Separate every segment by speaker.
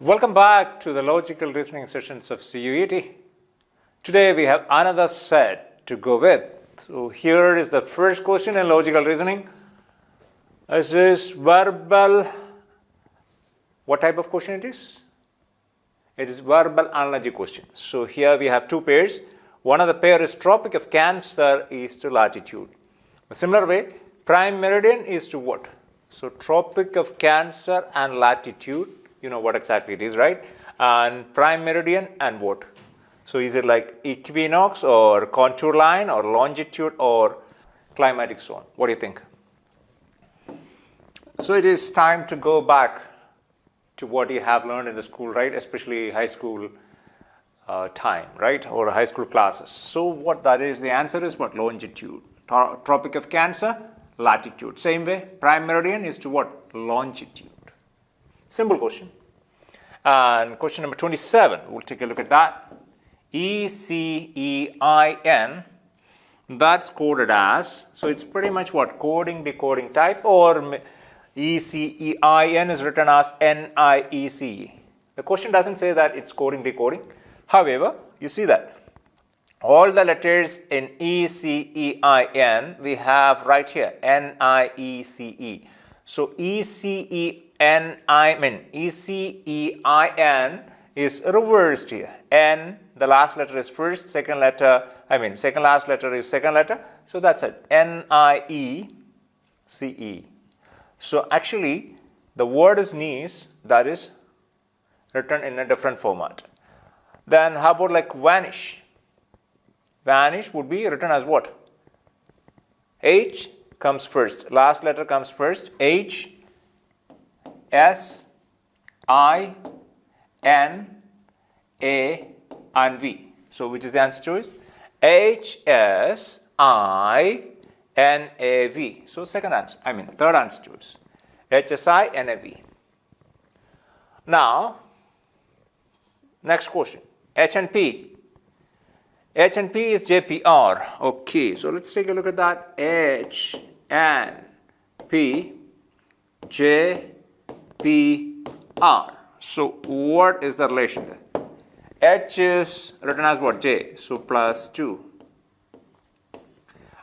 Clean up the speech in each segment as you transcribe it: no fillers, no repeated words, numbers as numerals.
Speaker 1: Welcome back to the logical reasoning sessions of CUET. Today we have another set to go with. So here is the first question in logical reasoning. This is verbal. What type of question it is? It is verbal analogy question. So here we have two pairs. One of the pair is Tropic of Cancer is to latitude. A similar way, prime meridian is to what? So Tropic of Cancer and latitude. You know what exactly it is, right? And prime meridian and what? So is it like equinox or contour line or longitude or climatic zone? What do you think? So it is time to go back to what you have learned in the school, right? Especially high school time, right? Or high school classes. So what that is, the answer is what? Longitude. Tropic of Cancer, latitude. Same way, prime meridian is to what? Longitude. Simple question. And question number 27, we'll take a look at that. ECEIN, that's coded as, so it's pretty much what? Coding, decoding type, or ECEIN is written as NIECE. The question doesn't say that it's coding, decoding. However, you see that all the letters in ECEIN we have right here, NIECE. So ECEIN is reversed here. N, the last letter is first, second last letter is second letter. So that's it. NIECE. So actually, the word is niece, that is written in a different format. Then how about like vanish? Vanish would be written as what? H comes first. Last letter comes first. H, S, I, N, A, and V. So which is the answer choice? H, S, I, N, A, V. So third answer choice. H, S, I, N, A, V. Now, next question. H and P. H and P is JPR. Okay, so let's take a look at that. H and P, JPR. So what is the relation there? H is written as what? J, so plus 2.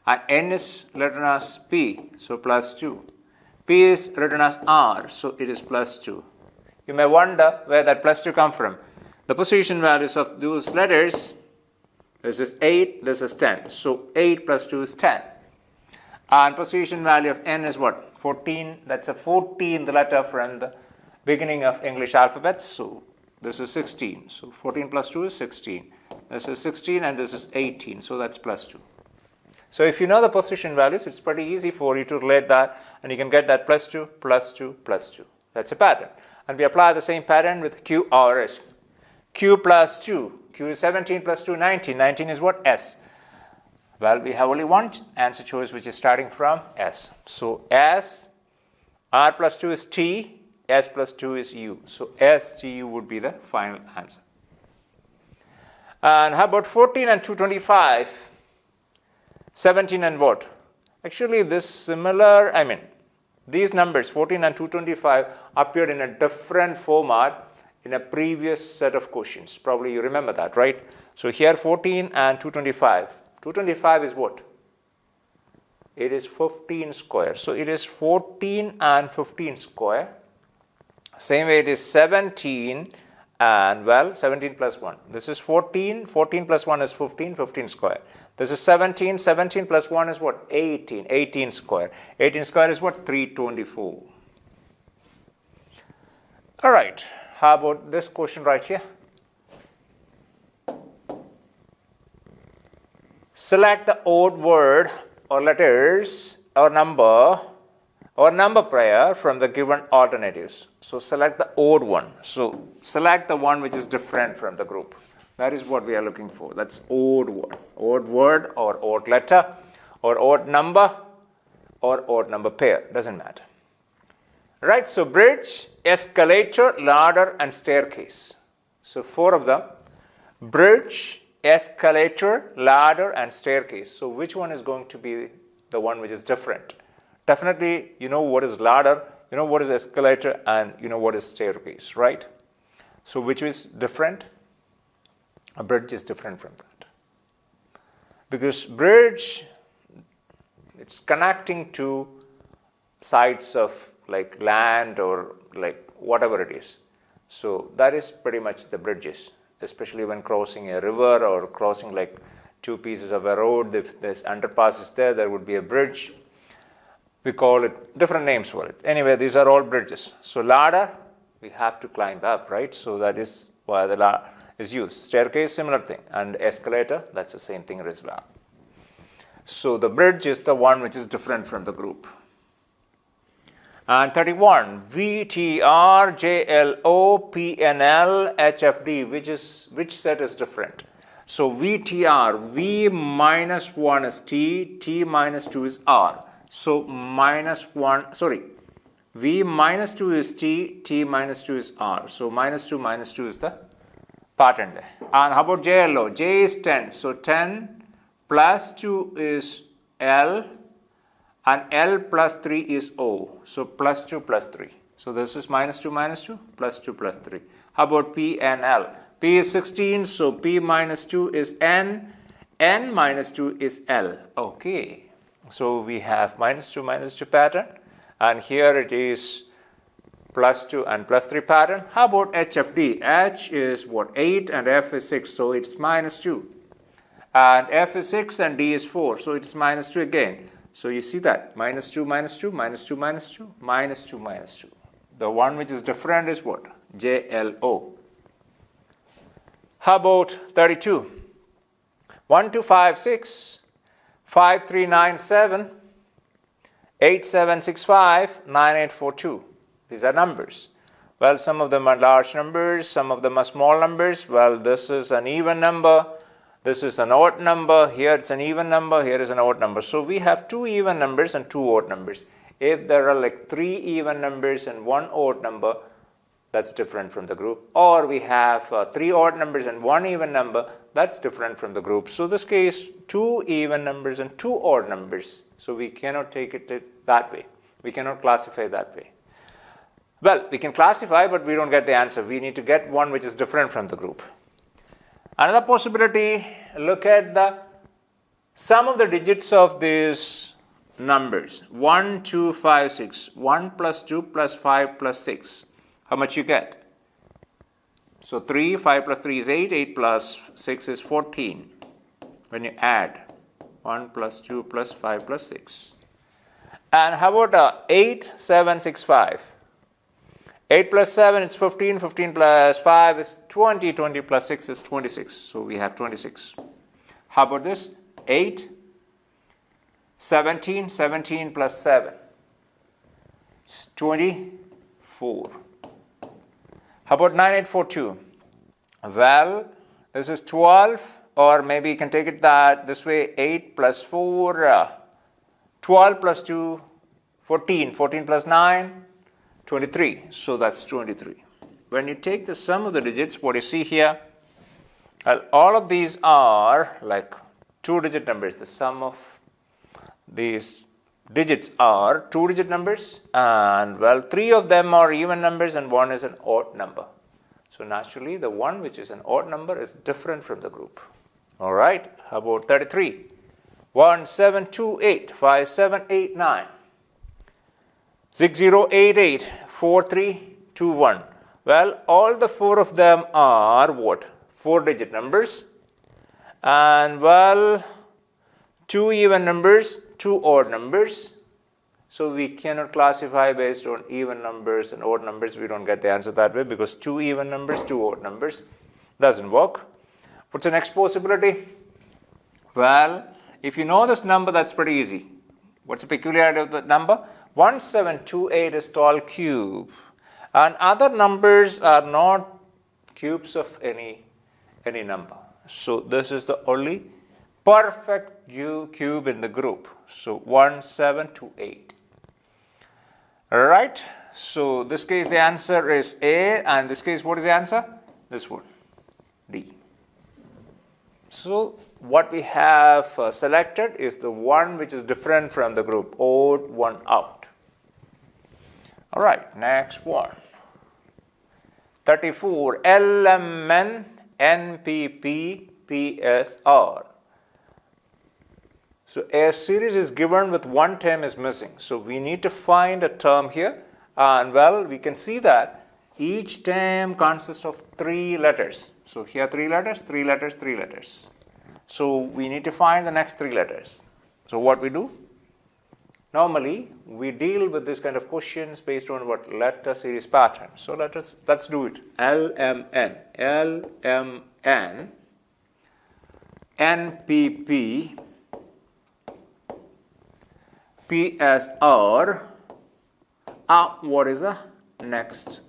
Speaker 1: And N is written as P, so plus 2. P is written as R, so it is plus 2. You may wonder where that plus 2 come from. The position values of those letters, this is 8, this is 10. So 8 plus 2 is 10. And position value of N is what? 14. That's a 14th letter from the beginning of English alphabet. So this is 16. So 14 plus 2 is 16. This is 16 and this is 18. So that's plus 2. So if you know the position values, it's pretty easy for you to relate that. And you can get that plus 2, plus 2, plus 2. That's a pattern. And we apply the same pattern with QRS. Q plus 2. Q is 17 plus 2, 19. 19 is what? S. Well, we have only one answer choice which is starting from S. So S, R plus 2 is T, S plus 2 is U. So STU would be the final answer. And how about 14 and 225? 17 and what? Actually, these numbers, 14 and 225, appeared in a different format in a previous set of questions. Probably you remember that, right? So here 14 and 225. 225 is what? It is 15 square. So it is 14 and 15 square. Same way it is 17 and 17 plus 1. This is 14. 14 plus 1 is 15. 15 square. This is 17. 17 plus 1 is what? 18. 18 square. 18 square is what? 324. All right. How about this question right here? Select the odd word or letters or number pair from the given alternatives. So select the odd one. So select the one which is different from the group. That is what we are looking for. That's odd word. Odd word or odd letter or odd number or odd number pair. Doesn't matter. Right, so bridge, escalator, ladder, and staircase. So 4 of them. Bridge, escalator, ladder, and staircase. So which one is going to be the one which is different? Definitely, you know what is ladder, you know what is escalator, and you know what is staircase, right? So which is different? A bridge is different from that. Because bridge, it's connecting two sides of like land or like whatever it is. So that is pretty much the bridges, especially when crossing a river or crossing like two pieces of a road. If this underpass is there, there would be a bridge. We call it different names for it. Anyway, these are all bridges. So ladder, we have to climb up, right? So that is why the ladder is used. Staircase, similar thing. And escalator, that's the same thing as well. So the bridge is the one which is different from the group. And 31, VTR, JLO, PNL, HFD, which set is different? So VTR, V minus 1 is T, T minus 2 is R. So V minus 2 is T, T minus 2 is R. So minus 2 is the pattern there. And how about JLO? J is 10. So 10 plus 2 is L. And L plus 3 is O. So plus 2 plus 3. So this is minus 2, plus 2 plus 3. How about P and L? P is 16, so P minus 2 is N. N minus 2 is L. Okay. So we have minus 2 pattern. And here it is plus 2 and plus 3 pattern. How about HFD? H is what? 8 and F is 6. So it's minus 2. And F is 6 and D is 4. So it's minus 2 again. So you see that minus 2, minus 2, minus 2, minus 2, minus 2, minus 2. The one which is different is what? JLO. How about 32? 1, 2, 5, 6, 5, 3, 9, 7, 8, 7, 6, 5, 9, 8, 4, 2. These are numbers. Well, some of them are large numbers, some of them are small numbers. Well, this is an even number. This is an odd number. Here it's an even number. Here is an odd number. So we have 2 even numbers and 2 odd numbers. If there are like 3 even numbers and 1 odd number, that's different from the group. Or we have 3 odd numbers and 1 even number, that's different from the group. So this case, 2 even numbers and 2 odd numbers. So we cannot take it that way. We cannot classify that way. Well, we can classify, but we don't get the answer. We need to get one which is different from the group. Another possibility, look at the sum of the digits of these numbers. 1, 2, 5, 6. 1 plus 2 plus 5 plus 6. How much you get? So 3, 5 plus 3 is 8. 8 plus 6 is 14. When you add 1 plus 2 plus 5 plus 6. And how about 8, 7, 6, 5? 8 plus 7 is 15, 15 plus 5 is 20, 20 plus 6 is 26. So we have 26. How about this? 8, 17, 17 plus 7 is 24. How about 9842? Well, this is 12, or maybe you can take it that this way, 8 plus 4, 12 plus 2, 14, 14 plus 9, 23. So that's 23. When you take the sum of the digits, what you see here, well, all of these are like 2-digit numbers. The sum of these digits are 2-digit numbers, and well, 3 of them are even numbers and 1 is an odd number. So naturally, the one which is an odd number is different from the group. All right, how about 33? 1, 7, 2, 8, 5, 7, 8, 9. 6088, 4321. Well, all the 4 of them are what? 4-digit numbers. And well, 2 even numbers, 2 odd numbers. So we cannot classify based on even numbers and odd numbers. We don't get the answer that way because 2 even numbers, 2 odd numbers doesn't work. What's the next possibility? Well, if you know this number, that's pretty easy. What's the peculiarity of the number? 1728 is tall cube, and other numbers are not cubes of any number. So this is the only perfect cube in the group. So 1728. All right. So this case the answer is A, and this case what is the answer? This one, D. So what we have selected is the one which is different from the group, odd one out. All right, next one. 34. LMN, NPP, PSR. So a series is given with one term is missing. So we need to find a term here. And well, we can see that each term consists of 3 letters. So here 3 letters, 3 letters, 3 letters. So we need to find the next 3 letters. So what we do? Normally, we deal with this kind of questions based on what letter series pattern. So let's do it. LMN, LMN, NPP, PSR. What is the next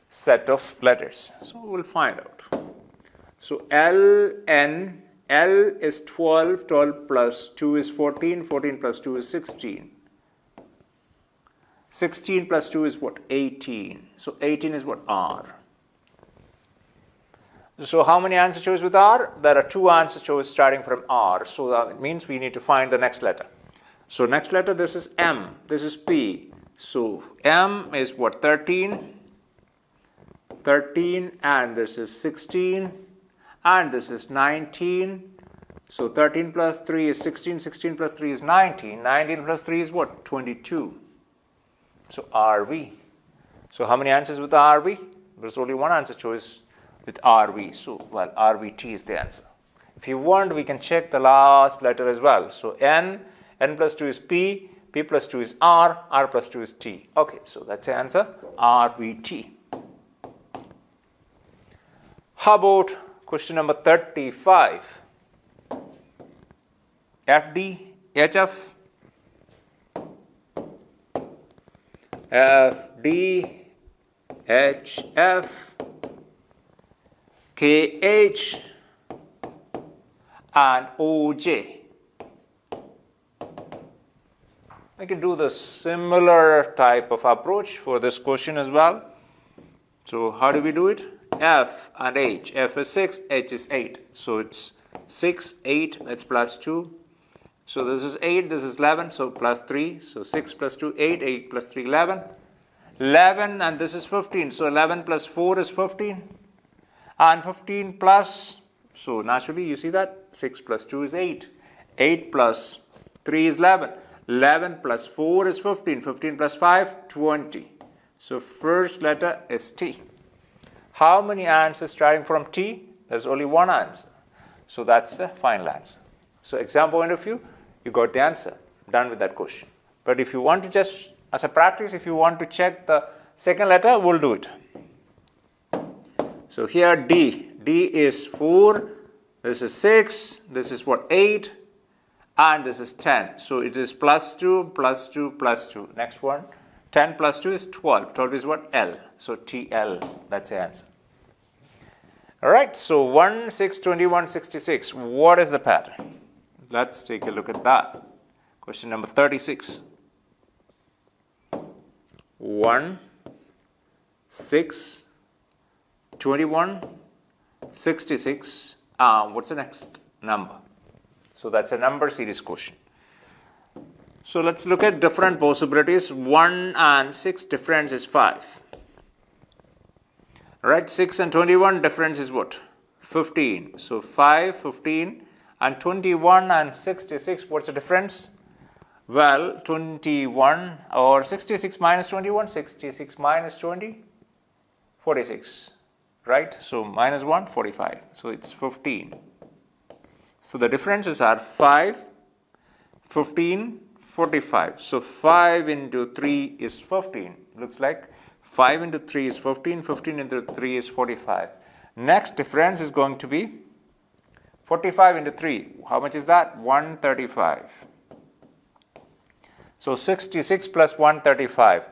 Speaker 1: set of letters? So we'll find out. So LN, L is 12, 12 plus 2 is 14, 14 plus 2 is 16. 16 plus 2 is what? 18. So 18 is what? R. So how many answer choices with R? There are 2 answer choices starting from R. So that means we need to find the next letter. So next letter, this is M, this is P. So M is what? 13, 13, and this is 16, and this is 19. So 13 plus 3 is 16, 16 plus 3 is 19, 19 plus 3 is what? 22. So RV. So how many answers with RV? There's only one answer choice with RV. So, well, RVT is the answer. If you want, we can check the last letter as well. So N, N plus 2 is P, P plus 2 is R, R plus 2 is T. Okay, so that's the answer, RVT. How about question number 35? FD, HF, FD, HF, KH, and OJ. We can do the similar type of approach for this question as well. So how do we do it? F and H. F is 6, H is 8. So it's 6, 8, that's plus 2. So this is 8, this is 11, so plus 3. So 6 plus 2, 8, 8 plus 3, 11. 11 and this is 15. So 11 plus 4 is 15. And 15 plus, so naturally you see that 6 plus 2 is 8. 8 plus 3 is 11. 11 plus 4 is 15. 15 plus 5, 20. So first letter is T. How many answers starting from T? There's only one answer. So that's the final answer. So exam point of view, you got the answer. Done with that question. But if you want to just, as a practice, if you want to check the second letter, we'll do it. So here D. D is 4. This is 6. This is what? 8. And this is 10. So it is plus 2, plus 2, plus 2. Next one. 10 plus 2 is 12. 12 is what? L. So TL. That's the answer. Alright. So 1, 6, 21, 66. What is the pattern? Let's take a look at that. Question number 36. 1, 6, 21, 66. What's the next number? So that's a number series question. So let's look at different possibilities. 1 and 6 difference is 5. Right, 6 and 21 difference is what? 15. So 5, 15 and 21 and 66. What's the difference? Well, 21 or 66 minus 21. 66 minus 20. 46. Right, so minus 1, 45. So it's 15. So the differences are 5, 15, 45. So 5 into 3 is 15. Looks like 5 into 3 is 15. 15 into 3 is 45. Next difference is going to be 45 into 3. How much is that? 135. So 66 plus 135.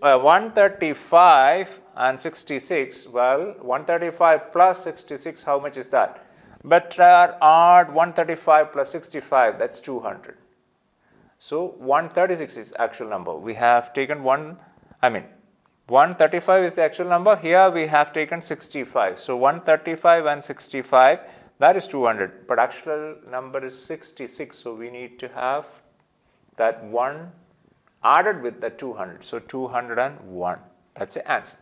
Speaker 1: 135 and 66. Well, 135 plus 66, how much is that? Better add 135 plus 65, that's 200. So 136 is actual number. We have taken 135 is the actual number. Here we have taken 65. So 135 and 65, that is 200. But actual number is 66. So we need to have that 1 added with the 200. So 201. That's the answer.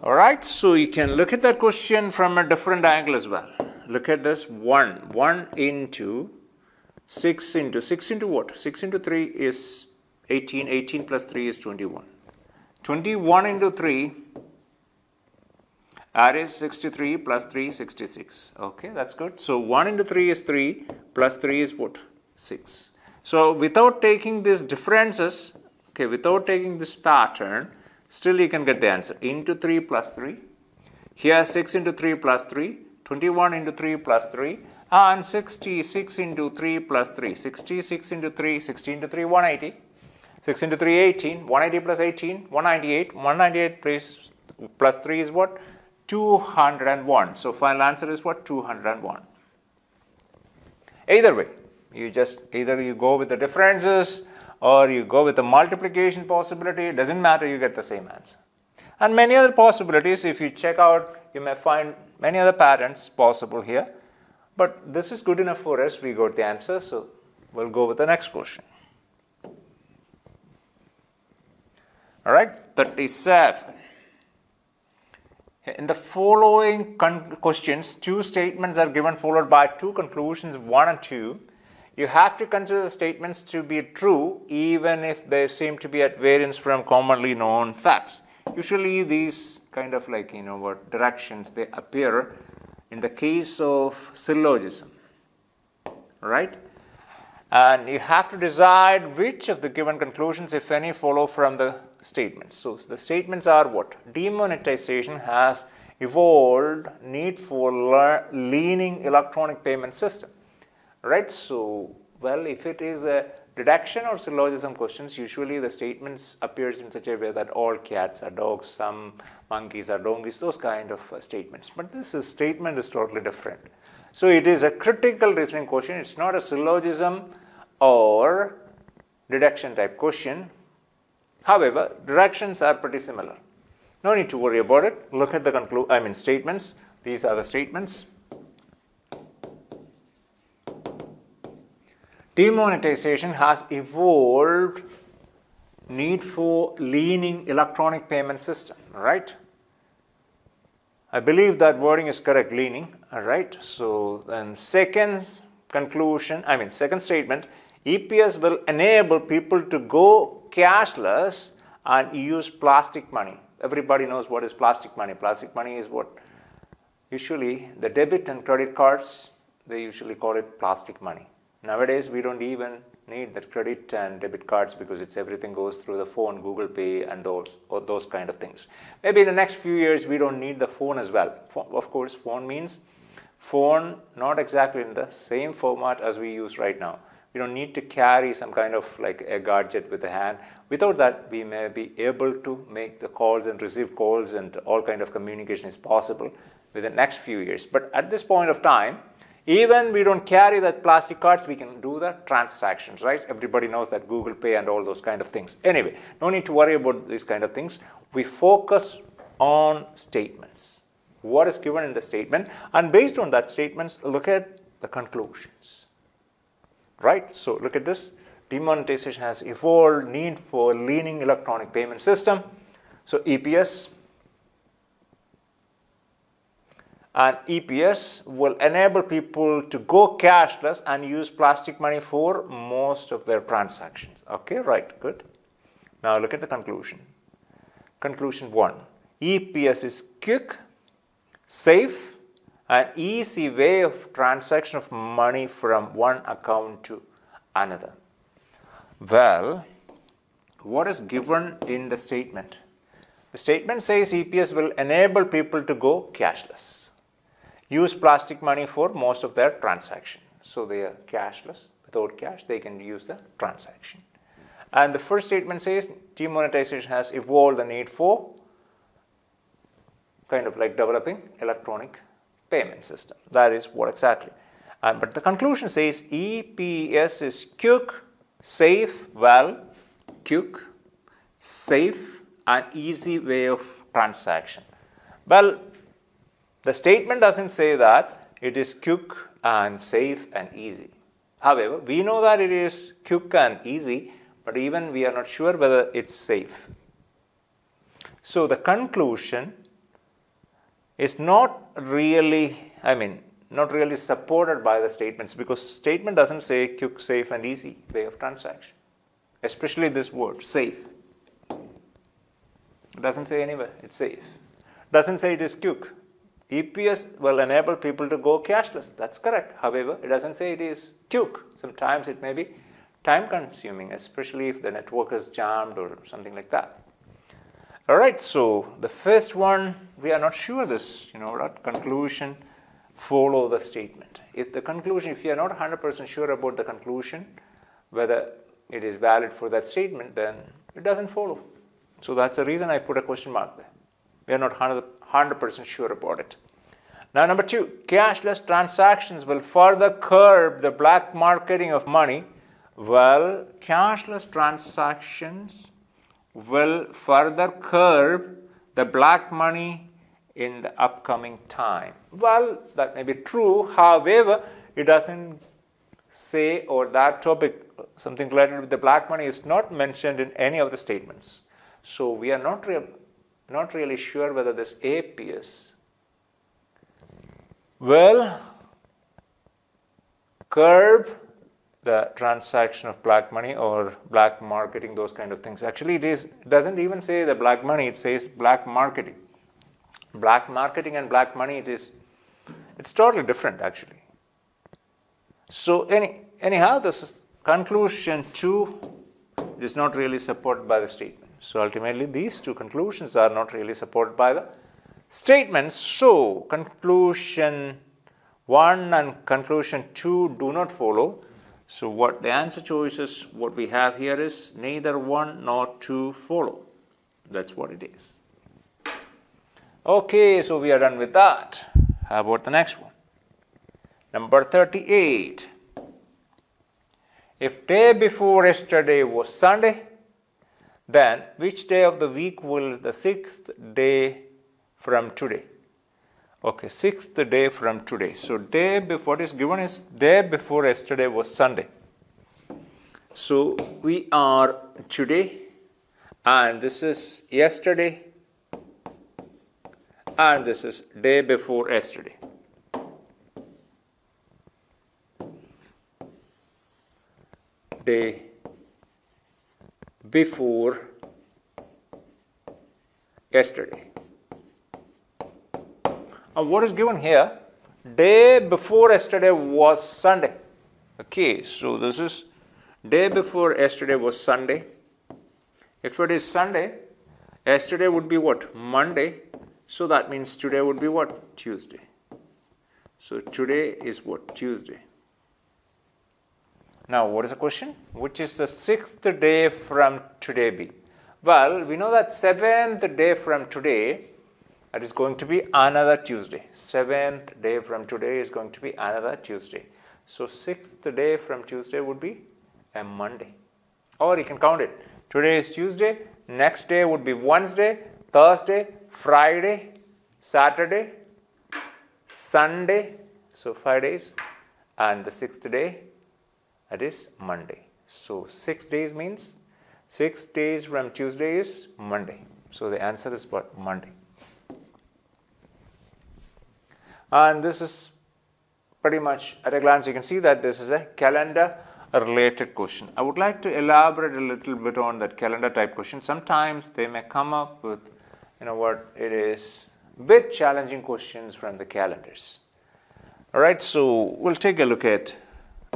Speaker 1: Alright, so you can look at that question from a different angle as well. Look at this 1 into 6 into what? 6 into 3 is 18, 18 plus 3 is 21. 21 into 3, that is 63 plus 3, 66. Okay, that's good. So 1 into 3 is 3 plus 3 is what? 6. So without taking these differences, okay, without taking this pattern, still you can get the answer. Into 3 plus 3. Here 6 into 3 plus 3. 21 into 3 plus 3. And 66 into 3 plus 3. 66 into 3, 60 into 3, 180. 6 into 3, 18. 180 plus 18, 198. 198 plus 3 is what? 201. So final answer is what? 201. Either way, either you go with the differences or you go with the multiplication possibility. It doesn't matter, you get the same answer. And many other possibilities, if you check out, you may find many other patterns possible here. But this is good enough for us. We got the answer, so we'll go with the next question. All right, 37. In the following questions, two statements are given followed by two conclusions, 1 and 2. You have to consider the statements to be true even if they seem to be at variance from commonly known facts. Usually these kind of directions, they appear in the case of syllogism, right? And you have to decide which of the given conclusions, if any, follow from the statements. So the statements are what? Demonetization has evolved need for leaning electronic payment system, right? So, well, if it is a deduction or syllogism questions, usually the statements appears in such a way that all cats are dogs, some monkeys are donkeys, those kind of statements. But this statement is totally different. So it is a critical reasoning question. It's not a syllogism or deduction type question. However, directions are pretty similar. No need to worry about it. Look at the statements. These are the statements. Demonetization has evolved need for leaning electronic payment system, right? I believe that wording is correct, leaning, all right? So then second statement, EPS will enable people to go cashless and use plastic money. Everybody knows what is plastic money. Plastic money is what usually the debit and credit cards, they usually call it plastic money. Nowadays, we don't even need the credit and debit cards because everything goes through the phone, Google Pay, and those kind of things. Maybe in the next few years, we don't need the phone as well. Of course, phone means phone not exactly in the same format as we use right now. We don't need to carry some kind of a gadget with a hand. Without that, we may be able to make the calls and receive calls, and all kind of communication is possible within the next few years. But at this point of time, even we don't carry that plastic cards, we can do the transactions, right? Everybody knows that Google Pay and all those kind of things. Anyway, no need to worry about these kind of things. We focus on statements. What is given in the statement? And based on that statements, look at the conclusions, right? So look at this. Demonetization has evolved need for leaning electronic payment system. So EPS. And EPS will enable people to go cashless and use plastic money for most of their transactions. Okay, right, good. Now look at the conclusion. Conclusion 1. EPS is quick, safe, and easy way of transaction of money from one account to another. Well, what is given in the statement? The statement says EPS will enable people to go cashless. Use plastic money for most of their transactions. So they are cashless. Without cash, they can use the transaction. And the first statement says demonetization has evolved the need for kind of developing electronic payment system. That is what exactly. But the conclusion says EPS is quick, safe, quick, safe, and easy way of transaction. Well, the statement doesn't say that it is quick and safe and easy. However, we know that it is quick and easy, but even we are not sure whether it's safe. So the conclusion is not really, not really supported by the statements, because statement doesn't say quick, safe and easy way of transaction. Especially this word, safe. It doesn't say anywhere, it's safe. Doesn't say it is quick. EPS will enable people to go cashless. That's correct. However, it doesn't say it is quick. Sometimes it may be time consuming, especially if the network is jammed or something like that. All right, so the first one, we are not sure this, that conclusion follow the statement. If you are not 100% sure about the conclusion, whether it is valid for that statement, then it doesn't follow. So that's the reason I put a question mark there. We are not 100% sure about it. Now, number 2, cashless transactions will further curb the black marketing of money. Well, cashless transactions will further curb the black money in the upcoming time. Well, that may be true. However, it doesn't say, or that topic, something related with the black money, is not mentioned in any of the statements. So we are not really sure whether this APS will curb the transaction of black money or black marketing, those kind of things. Actually, it doesn't even say the black money, it says black marketing. Black marketing and black money, it's totally different actually. So anyhow, this conclusion 2 is not really supported by the statement. So ultimately, these 2 conclusions are not really supported by the statements. So conclusion 1 and conclusion 2 do not follow. So what the answer choices, what we have here is neither 1 nor 2 follow. That's what it is. Okay, so we are done with that. How about the next one? Number 38. If day before yesterday was Sunday, then which day of the week will the 6th day from today? Okay, 6th day from today. So what is given is day before yesterday was Sunday. So we are today, and this is yesterday, and this is day before yesterday. Day before yesterday. And what is given here? Day before yesterday was Sunday. Okay, so this is day before yesterday was Sunday. If it is Sunday, yesterday would be what? Monday. So that means today would be what? Tuesday. So today is what? Tuesday. Now, what is the question? Which is the 6th day from today be? Well, we know that 7th day from today, that is going to be another Tuesday. 7th day from today is going to be another Tuesday. So 6th day from Tuesday would be a Monday. Or you can count it. Today is Tuesday. Next day would be Wednesday, Thursday, Friday, Saturday, Sunday. So 5 days. And the 6th day, that is Monday. So 6 days means 6 days from Tuesday is Monday. So the answer is what? Monday. And this is pretty much at a glance you can see that this is a calendar related question. I would like to elaborate a little bit on that calendar type question. Sometimes they may come up with, it is bit challenging questions from the calendars. All right, so we'll take a look at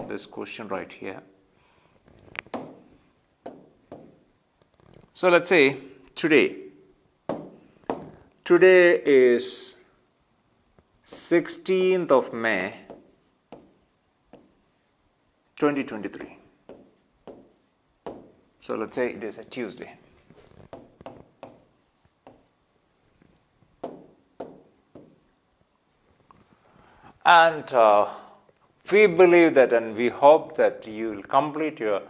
Speaker 1: this question right here. So let's say today is 16th of May 2023. So let's say it is a Tuesday. And we believe that, and we hope that you will complete your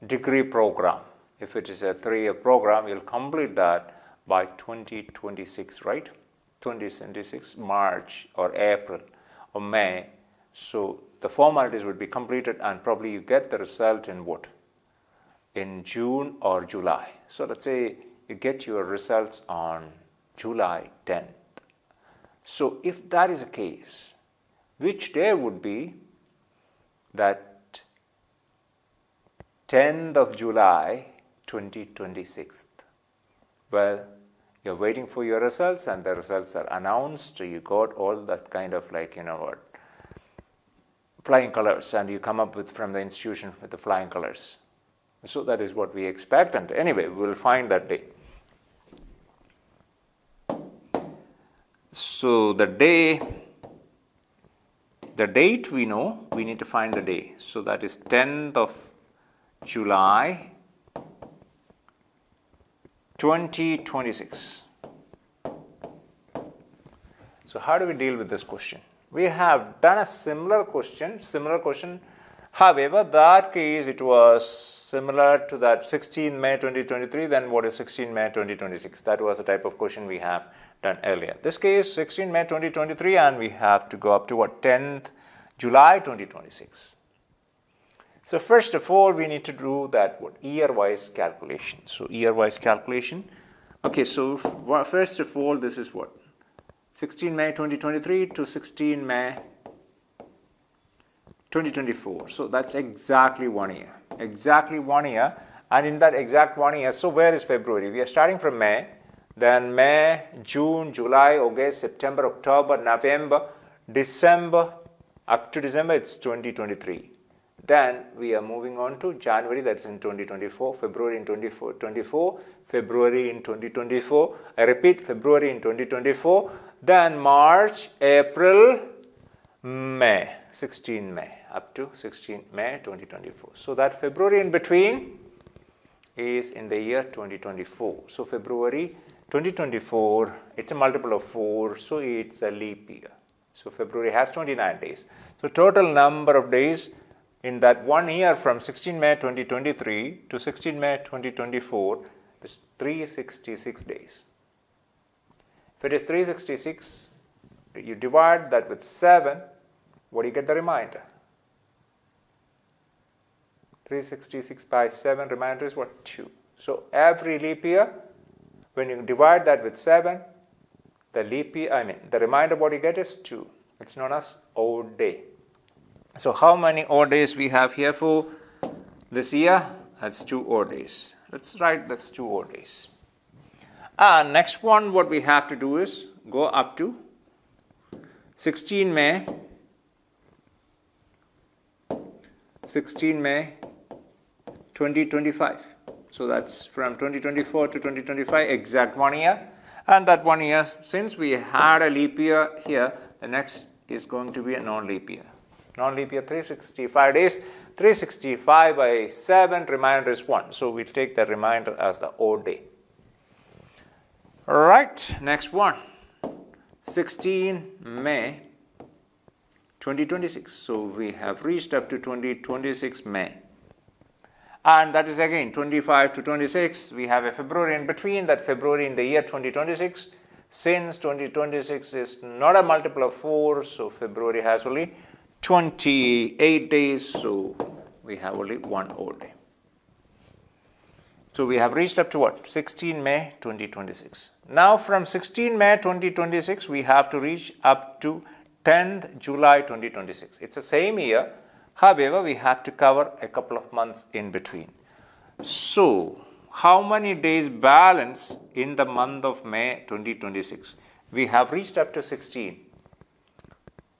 Speaker 1: degree program. If it is a 3-year program, you'll complete that by 2026, right? 2026, March or April or May. So the formalities would be completed, and probably you get the result in what? In June or July. So let's say you get your results on July 10th. So if that is the case, which day would be that 10th of July 2026? Well, you're waiting for your results and the results are announced. You got all that kind of flying colors, and you come up with from the institution with the flying colors. So that is what we expect, and anyway, we will find that day. So the date we know, we need to find the day. So that is 10th of July 2026. So how do we deal with this question? We have done a similar question. However, that case it was similar to that 16 May 2023. Then what is 16 May 2026? That was the type of question we have done earlier. This case 16 May 2023, and we have to go up to 10th July 2026. So first of all, we need to do that year-wise calculation. So year-wise calculation. Okay, so first of all, this is 16 May 2023 to 16 May 2024. So that's exactly 1 year. Exactly 1 year. And in that exact 1 year, so where is February? We are starting from May. Then May, June, July, August, September, October, November, December. Up to December, it's 2023. Then we are moving on to January, that's in 2024, February in 2024, February in 2024. I repeat, February in 2024. Then March, April, May, 16 May, up to 16 May 2024. So that February in between is in the year 2024. So February 2024, it's a multiple of 4, so it's a leap year. So February has 29 days. So total number of days in that 1 year from 16 May 2023 to 16 May 2024 is 366 days. If it is 366, you divide that with 7, what do you get the remainder? 366 by 7, remainder is 2. So every leap year, when you divide that with 7, the remainder what you get is 2. It's known as odd day. So how many odd days we have here for this year? That's 2 odd days. Let's write that's 2 odd days. And next one, what we have to do is go up to 16 May 2025. So that's from 2024 to 2025, exact 1 year. And that 1 year, since we had a leap year here, the next is going to be a non-leap year. Non-leap year, 365 days, 365 by 7, remainder is 1. So we take the remainder as the odd day. Alright, next one, 16 May 2026. So we have reached up to 2026 May. And that is again 25 to 26. We have a February in between, that February in the year 2026. Since 2026 is not a multiple of 4, so February has only 28 days. So we have only 1 odd day. So we have reached up to 16 May 2026. Now from 16 May 2026, we have to reach up to 10th July 2026. It's the same year. However, we have to cover a couple of months in between. So, how many days balance in the month of May 2026? We have reached up to 16.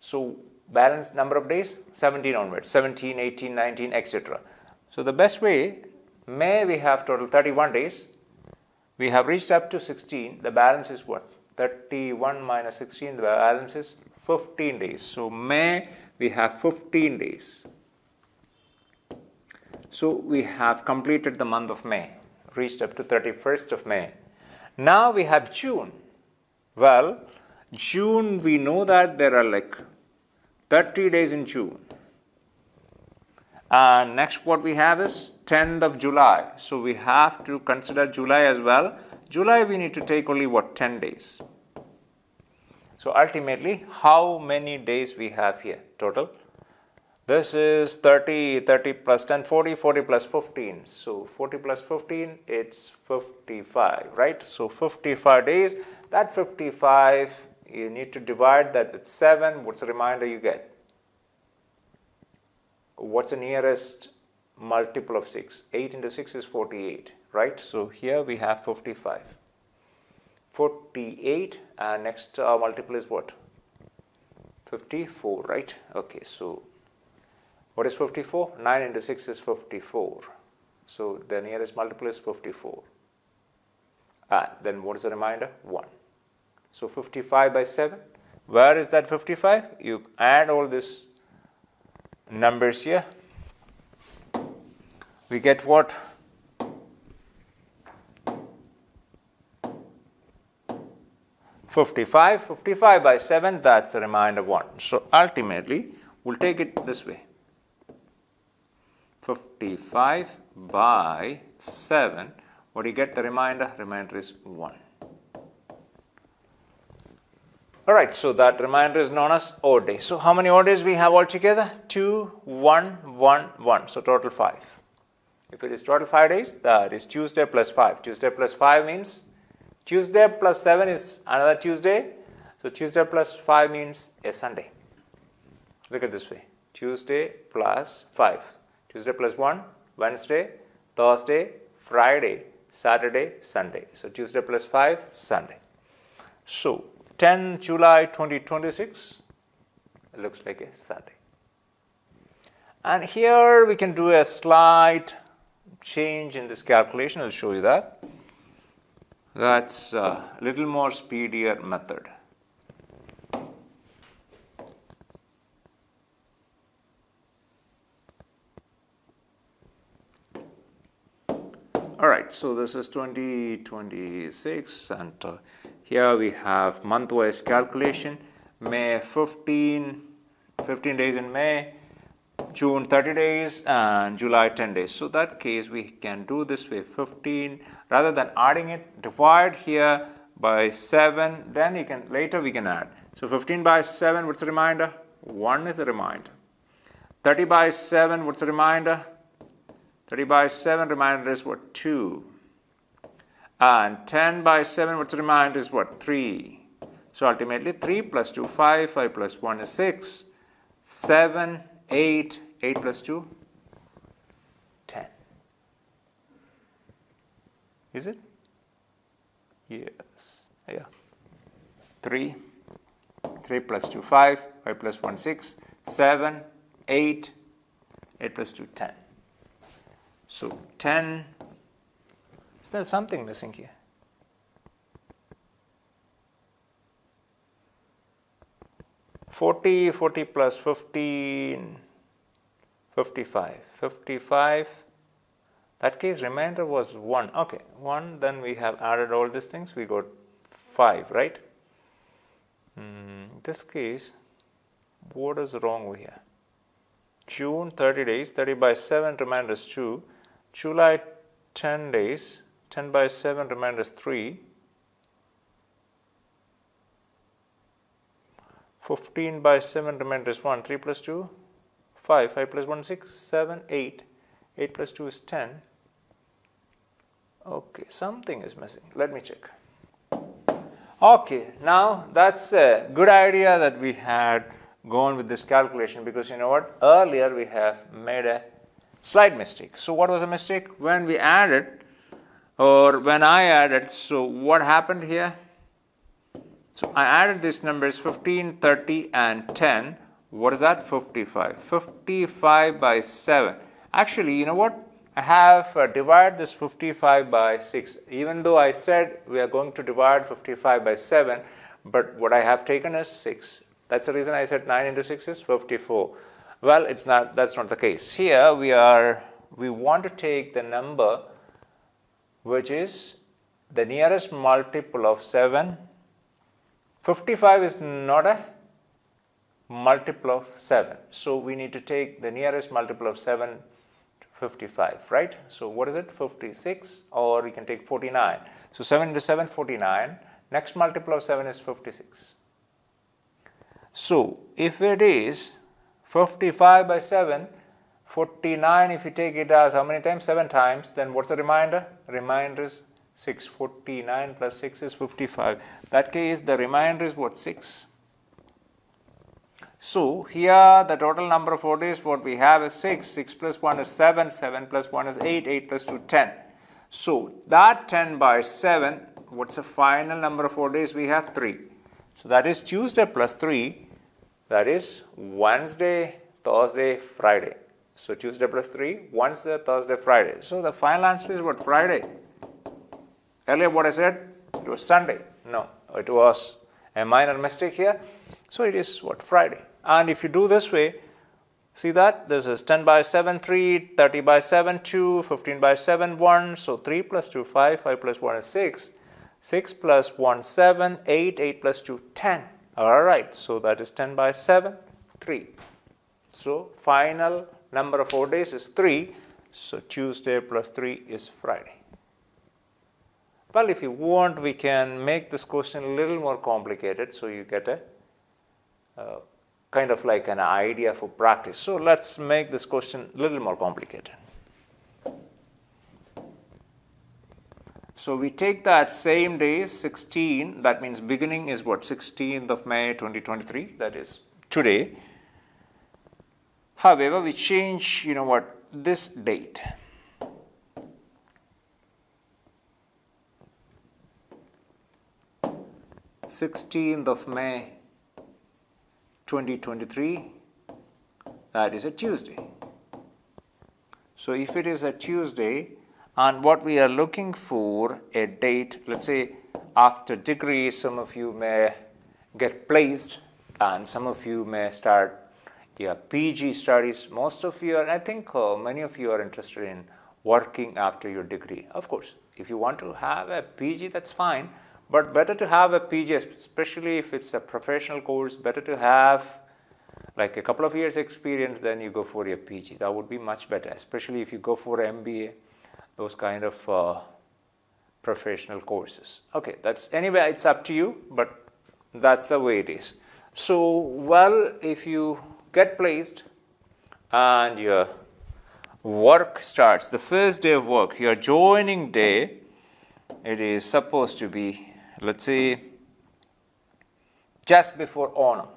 Speaker 1: So, balance number of days, 17 onwards, 17, 18, 19, etc. So, the best way, May we have total 31 days. We have reached up to 16. The balance is 31 minus 16, the balance is 15 days. So, May we have 15 days. So we have completed the month of May, reached up to 31st of May. Now we have June. Well, June, we know that there are 30 days in June. And next what we have is 10th of July. So we have to consider July as well. July we need to take only 10 days. So ultimately, how many days we have here total? This is 30 plus 10, 40, 40 plus 15. So 40 plus 15, it's 55, right? So 55 days. That 55 You need to divide that with 7. What's the remainder you get? What's the nearest multiple of 6? 8 into 6 is 48, right? So here we have 55. 48, and next multiple is what? 54, right? Okay, so what is 54? 9 into 6 is 54. So the nearest multiple is 54. And then what is the remainder? 1. So 55 by 7. Where is that 55? You add all these numbers here. We get what? 55. 55 by 7, that's a remainder 1. So ultimately, we'll take it this way. 55 by 7. What do you get the remainder? Remainder is 1. Alright, so that remainder is known as odd days. So how many odd days we have altogether? 2, 1, 1, 1. So total 5. If it is total 5 days, that is Tuesday plus 5. Tuesday plus 5 means Tuesday plus 7 is another Tuesday. So Tuesday plus 5 means a Sunday. Look at this way. Tuesday plus 5. Tuesday plus 1, Wednesday, Thursday, Friday, Saturday, Sunday. So Tuesday plus 5, Sunday. So 10 July 2026, it looks like a Sunday. And here we can do a slight change in this calculation. I'll show you that. That's a little more speedier method. Alright, so this is 2026, and here we have month-wise calculation. May 15 days in May, June 30 days, and July 10 days. So that case we can do this way. 15, rather than adding it, divide here by 7, then you can later we can add. So 15 by 7, what's the remainder? 1 is the remainder. 30 by 7, what's the remainder? 30 by 7, remainder is what? 2. And 10 by 7, what's the remainder is what? 3. So ultimately 3 plus 2, 5, 5 plus 1 is 6, 7, 8, 8 plus 2, 10. Is it? Yes. Yeah. 3 plus 2, 5, 5 plus 1, 6, 7, 8, 8 plus 2, 10. So 10, is there something missing here? 40 plus 15, 55. 55, that case remainder was 1. Okay, 1, then we have added all these things, we got 5, right? This case, what is wrong over here? June 30 days, 30 by 7, remainder is 2. July 10 days, 10 by 7, remainder is 3. 15 by 7, remainder is 1. 3 plus 2, 5. 5 plus 1, 6. 7, 8. 8 plus 2 is 10. Okay, something is missing. Let me check. Okay, now that's a good idea that we had gone with this calculation, because you know what? Earlier we have made a slight mistake. So what was the mistake? When we added, or when I added, so what happened here? So I added these numbers 15, 30 and 10. What is that? 55. 55 by 7. Actually, you know what? I have divided this 55 by 6. Even though I said we are going to divide 55 by 7, but what I have taken is 6. That's the reason I said 9 into 6 is 54. Well, it's not. That's not the case. Here we want to take the number which is the nearest multiple of 7. 55 is not a multiple of 7. So we need to take the nearest multiple of 7 to 55, right? So what is it? 56, or we can take 49. So 7 into 7, 49. Next multiple of 7 is 56. So if it is 55 by 7, 49, if you take it as how many times? 7 times, then what's the remainder? Remainder is 6, 49 plus 6 is 55. That case, the remainder is what? 6. So here the total number of 4 days what we have is 6. 6 plus 1 is 7. 7 plus 1 is 8. 8 plus 2, 10. So that 10 by 7, what's the final number of 4 days? We have 3. So that is Tuesday plus 3. That is Wednesday, Thursday, Friday. So Tuesday plus 3, Wednesday, Thursday, Friday. So the final answer is what? Friday. Earlier what I said? It was Sunday. No, it was a minor mistake here. So it is what? Friday. And if you do this way, see that this is 10 by 7, 3, 30 by 7, 2, 15 by 7, 1. So 3 plus 2, 5, 5 plus 1 is 6. 6 plus 1, 7, 8, 8 plus 2, 10. Alright, so that is 10 by 7, 3. So final number of 4 days is 3. So Tuesday plus 3 is Friday. Well, if you want, we can make this question a little more complicated so you get a kind of like an idea for practice. So let's make this question a little more complicated. So we take that same day, 16, that means beginning is what? 16th of May 2023, that is today. However, we change, this date. "16th of May 2023, that is a Tuesday." So if it is a Tuesday and what we are looking for a date, let's say after degree, some of you may get placed and some of you may start your PG studies. Most of you are, I think many of you are interested in working after your degree. Of course, if you want to have a PG, that's fine. But better to have a PG, especially if it's a professional course, better to have like a couple of years experience, then you go for your PG. That would be much better, especially if you go for MBA, those kind of professional courses. Okay, anyway, it's up to you, but that's the way it is. So, well, if you get placed and your work starts, the first day of work, your joining day, it is supposed to be, let's say, just before Onam.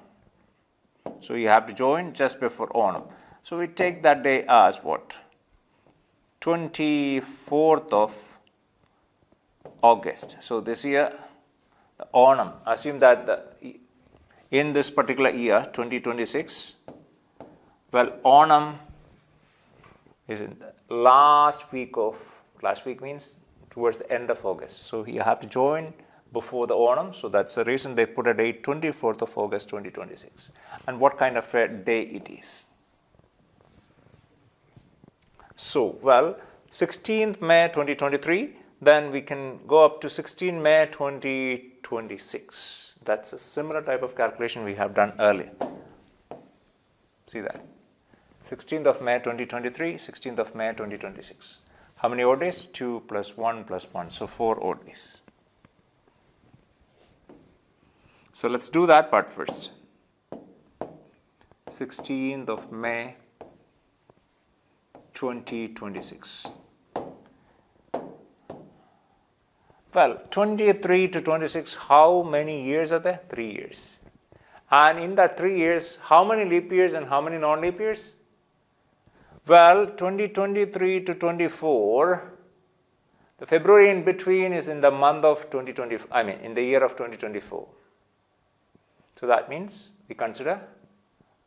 Speaker 1: So you have to join just before Onam. So we take that day as what? 24th of August. So this year, the Onam, assume that in this particular year, 2026, well, Onam is in the last week means towards the end of August. So you have to join before the Onam. So that's the reason they put a date 24th of August 2026. And what kind of a day it is? So, well, 16th May 2023, then we can go up to 16 May 2026. That's a similar type of calculation we have done earlier. See that? 16th of May 2023, 16th of May 2026. How many odd days? 2 plus 1 plus 1. So 4 odd days. So let's do that part first. 16th of May 2026. Well, 23 to 26, how many years are there? 3 years. And in that 3 years, how many leap years and how many non-leap years? Well, 2023 to 24, the February in between is in the month of in the year of 2024. So that means we consider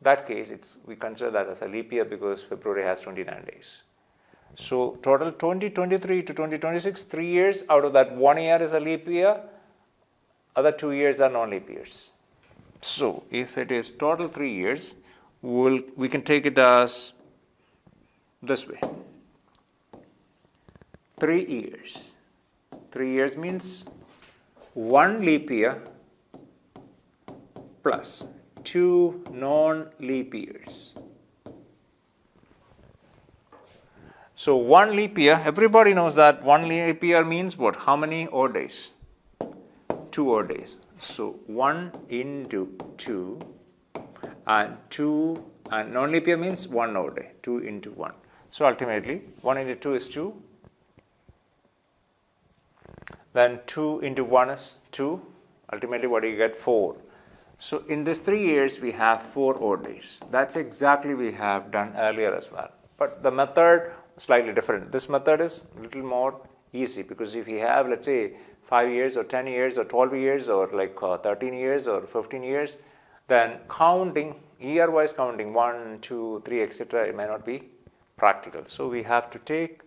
Speaker 1: that case, we consider that as a leap year because February has 29 days. So total 2023 to 2026, 3 years. Out of that, 1 year is a leap year. Other 2 years are non-leap years. So if it is total 3 years, we can take it as this way. 3 years. 3 years means 1 leap year plus 2 non-leap years. So 1 leap year, everybody knows that 1 leap year means what? How many odd days? 2 odd days. So 1 into 2 and 2, and non-leap year means 1 odd day, 2 into 1. So ultimately 1 into 2 is 2 Then 2 into 1 is 2. Ultimately, what do you get? 4. So in these 3 years, we have 4 odd days. That's exactly we have done earlier as well. But the method is slightly different. This method is a little more easy because if you have, let's say, 5 years or 10 years or 12 years or like 13 years or 15 years, then counting, year-wise counting, 1, 2, 3, etc., it may not be practical. So we have to take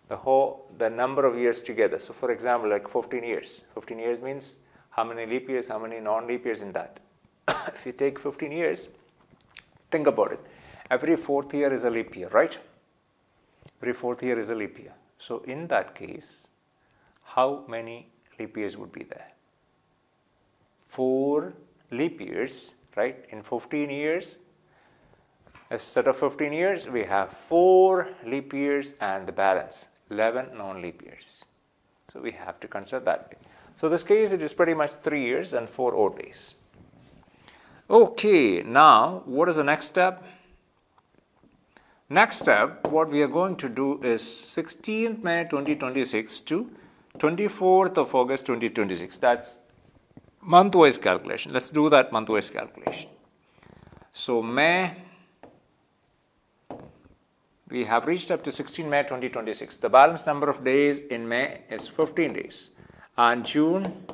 Speaker 1: the number of years together. So for example, like 15 years. 15 years means how many leap years, how many non-leap years in that. If you take 15 years, think about it. Every 4th year is a leap year, right? Every 4th year is a leap year. So in that case, how many leap years would be there? 4 leap years, right? In 15 years, a set of 15 years, we have 4 leap years and the balance, 11 non-leap years. So we have to consider that way. So this case, it is pretty much 3 years and 4 odd days. Okay, now what is the next step? Next step, what we are going to do is 16th May 2026 to 24th of August 2026. That's month-wise calculation. Let's do that month-wise calculation. So May, we have reached up to 16 May 2026. The balance number of days in May is 15 days. And June,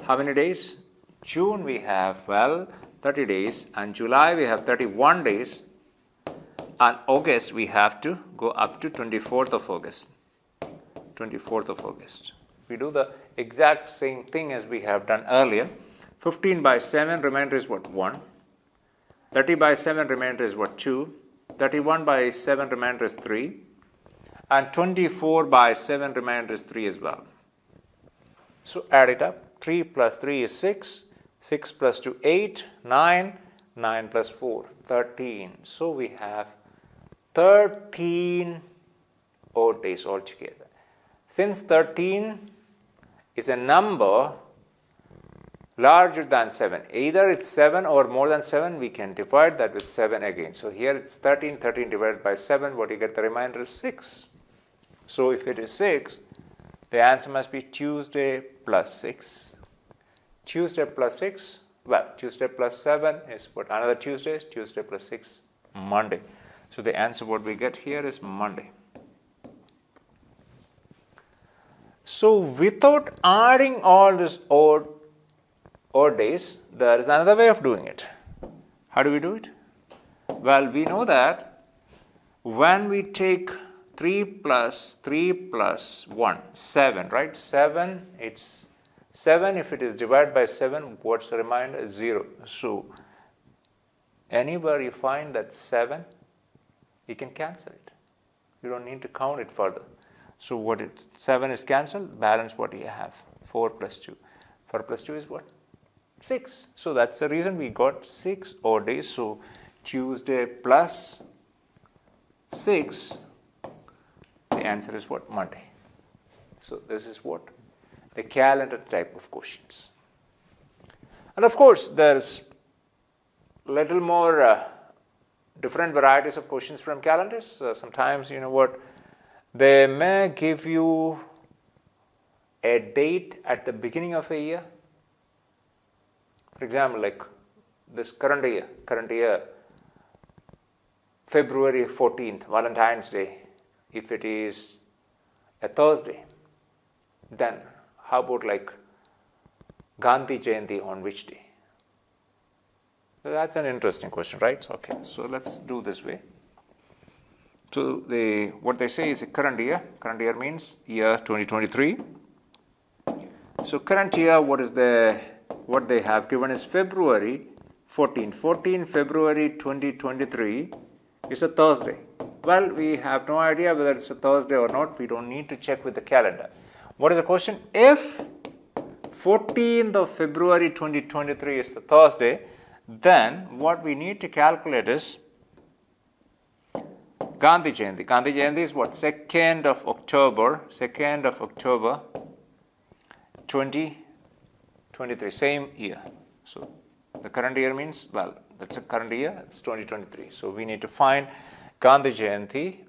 Speaker 1: how many days? June we have, 30 days. And July we have 31 days. And August we have to go up to 24th of August. 24th of August. We do the exact same thing as we have done earlier. 15 by 7, remainder is what? 1. 30 by 7, remainder is what? 2. 31 by 7, remainder is 3. And 24 by 7, remainder is 3 as well. So add it up. 3 plus 3 is 6. 6 plus 2, 8. 9. 9 plus 4, 13. So we have 13 odd days altogether. Since 13 is a number larger than 7, either it's 7 or more than 7, we can divide that with 7 again. So here it's 13, 13 divided by 7, what you get, the remainder is 6. So if it is 6, the answer must be Tuesday plus 6. Tuesday plus 6, Tuesday plus 7 is what? Another Tuesday. Tuesday plus 6, Monday. So the answer what we get here is Monday. So without adding all these odd days, there is another way of doing it. How do we do it? Well, we know that when we take 3 plus 1, 7, right? 7, it's 7, if it is divided by 7, what's the remainder? 0. So anywhere you find that 7, you can cancel it. You don't need to count it further. So what 7 is cancelled, balance what you have? 4 plus 2. 4 plus 2 is what? 6. So that's the reason we got 6 odd days. So Tuesday plus 6, the answer is what? Monday. So this is what? The calendar type of questions. And of course, there's little more different varieties of questions from calendars. Sometimes, you know what, they may give you a date at the beginning of a year. For example, like this current year, February 14th, Valentine's Day, if it is a Thursday, then how about like Gandhi Jayanti on which day? So that's an interesting question, right? Okay, so let's do this way. So what they say is a current year. Current year means year 2023. So current year, what they have given is February 14. 14 February 2023 is a Thursday. Well, we have no idea whether it's a Thursday or not. We don't need to check with the calendar. What is the question? If 14th of February 2023 is the Thursday, then what we need to calculate is Gandhi Jayanti. Gandhi Jayanti is what? 2nd of October 2023, same year. So the current year means, well, that's a current year, it's 2023. So we need to find Gandhi Jayanti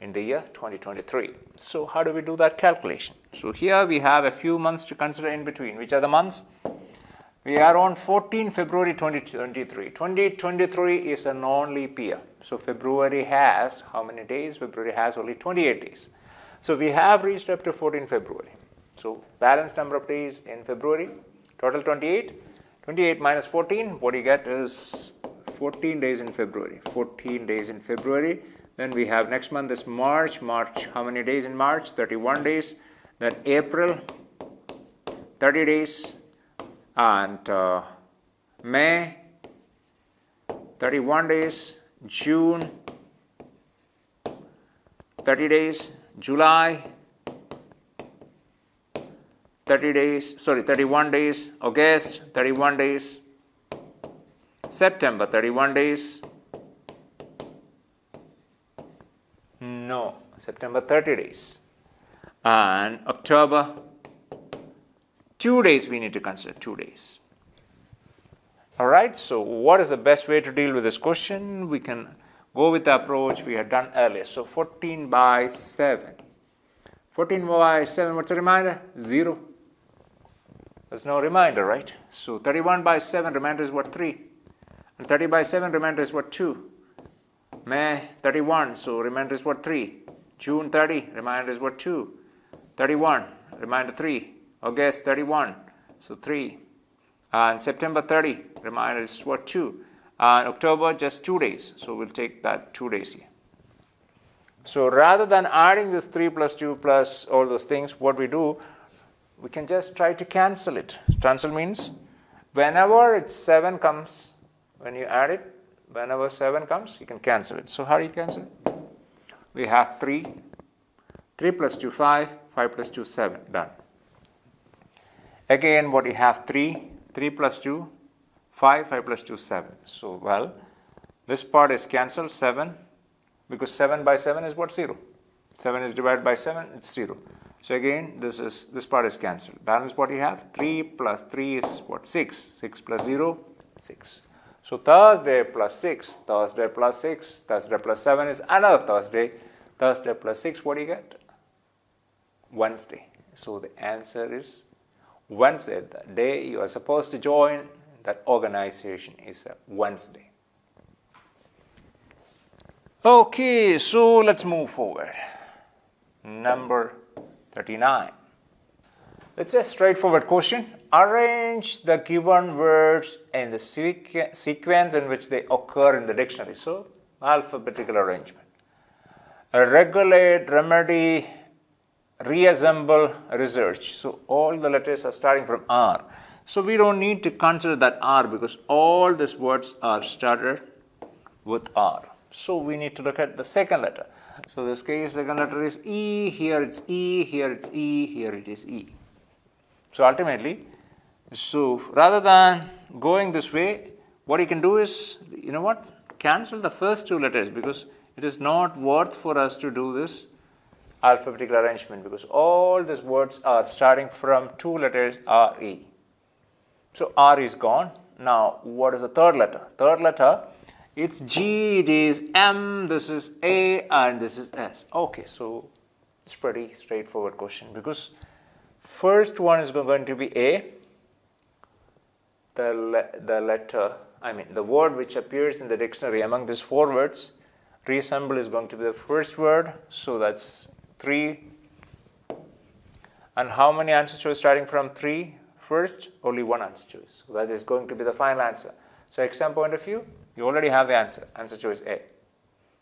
Speaker 1: in the year 2023. So how do we do that calculation? So here we have a few months to consider in between. Which are the months? We are on 14 February 2023. 2023 is a non-leap year. So February has how many days? February has only 28 days. So we have reached up to 14 February. So balance number of days in February, total 28. 28 minus 14, what you get is 14 days in February. 14 days in February. Then we have next month is March. March, how many days in March? 31 days. Then April, 30 days. And May, 31 days. June, 30 days. July, 31 days. August, 31 days. September, 31 days. No, September, 30 days. And October, 2 days we need to consider, 2 days. Alright, so what is the best way to deal with this question? We can go with the approach we had done earlier. So 14 by 7. 14 by 7, what's the remainder? 0. There's no remainder, right? So 31 by 7, remainder is what? 3. And 30 by 7, remainder is what? 2. May 31, so remainder is what? 3. June 30, remainder is what? 2. 31, remainder 3. August 31, so 3. And September 30, remainder is what? 2. And October, just 2 days. So we'll take that 2 days here. So rather than adding this 3 plus 2 plus all those things, what we do, we can just try to cancel it. Cancel means whenever it's 7 comes, when you add it, whenever 7 comes, you can cancel it. So how do you cancel it? We have 3. 3 plus 2, 5. 5 plus 2, 7. Done. Again, what you have? 3. 3 plus 2, 5. 5 plus 2, 7. So, well, this part is cancelled, 7. Because 7 by 7 is what? 0. 7 is divided by 7, it's 0. So again, this part is cancelled. Balance what you have? 3 plus 3 is what? 6. 6 plus 0, 6. So Thursday plus 6, Thursday plus 6, Thursday plus 7 is another Thursday. Thursday plus 6, what do you get? Wednesday. So the answer is Wednesday. The day you are supposed to join that organization is a Wednesday. Okay, so let's move forward. Number 39. It's a straightforward question. Arrange the given words in the sequence in which they occur in the dictionary. So, alphabetical arrangement. Regulate, remedy, reassemble, research. So, all the letters are starting from R. So, we don't need to consider that R because all these words are started with R. So, we need to look at the second letter. So, this case, second letter is E, here it's E, here it's E, here it is E. So, ultimately, rather than going this way, what you can do is, you know what, cancel the first 2 letters because it is not worth for us to do this alphabetical arrangement because all these words are starting from 2 letters R-E. So, R is gone. Now, what is the third letter? Third letter, it's G, it is M, this is A, and this is S. Okay, so it's pretty straightforward question because first one is going to be A. The word which appears in the dictionary among these 4 words, reassemble is going to be the first word. So that's 3. And how many answer choice starting from 3? First, only 1 answer choice. So that is going to be the final answer. So exam point of view, you already have the answer choice A.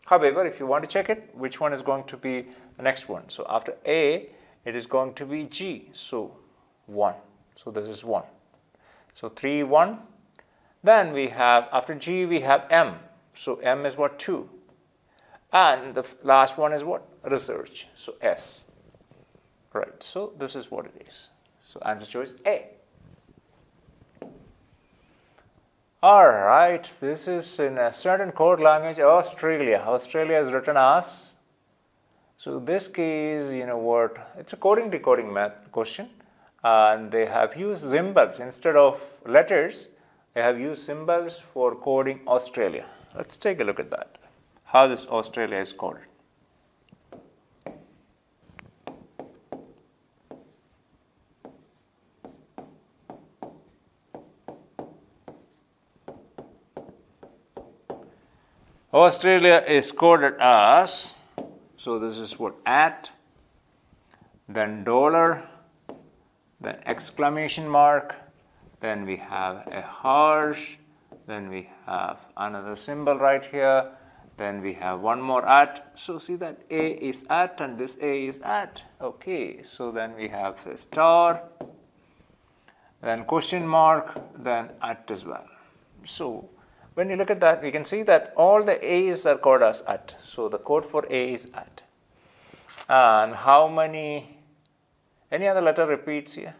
Speaker 1: However, if you want to check it, which one is going to be the next one? So after A, it is going to be G. So 1. So this is 1. So 3, 1. Then we have, after G, we have M. So M is what? 2. And the last one is what? Research. So S. Right. So this is what it is. So answer choice A. Alright, this is in a certain code language, Australia. Australia is written as, so this case, you know what, it's a coding decoding math question. And they have used symbols instead of letters. They have used symbols for coding Australia. Let's take a look at that. how this Australia is coded. Australia is coded as, so this is what, at, then dollar, then exclamation mark, then we have a hash, then we have another symbol right here, then we have one more at. So see that A is at and this A is at. Okay, so then we have the star, then question mark, then at as well. So when you look at that, we can see that all the A's are coded as at. So the code for A is at. And how many, any other letter repeats here?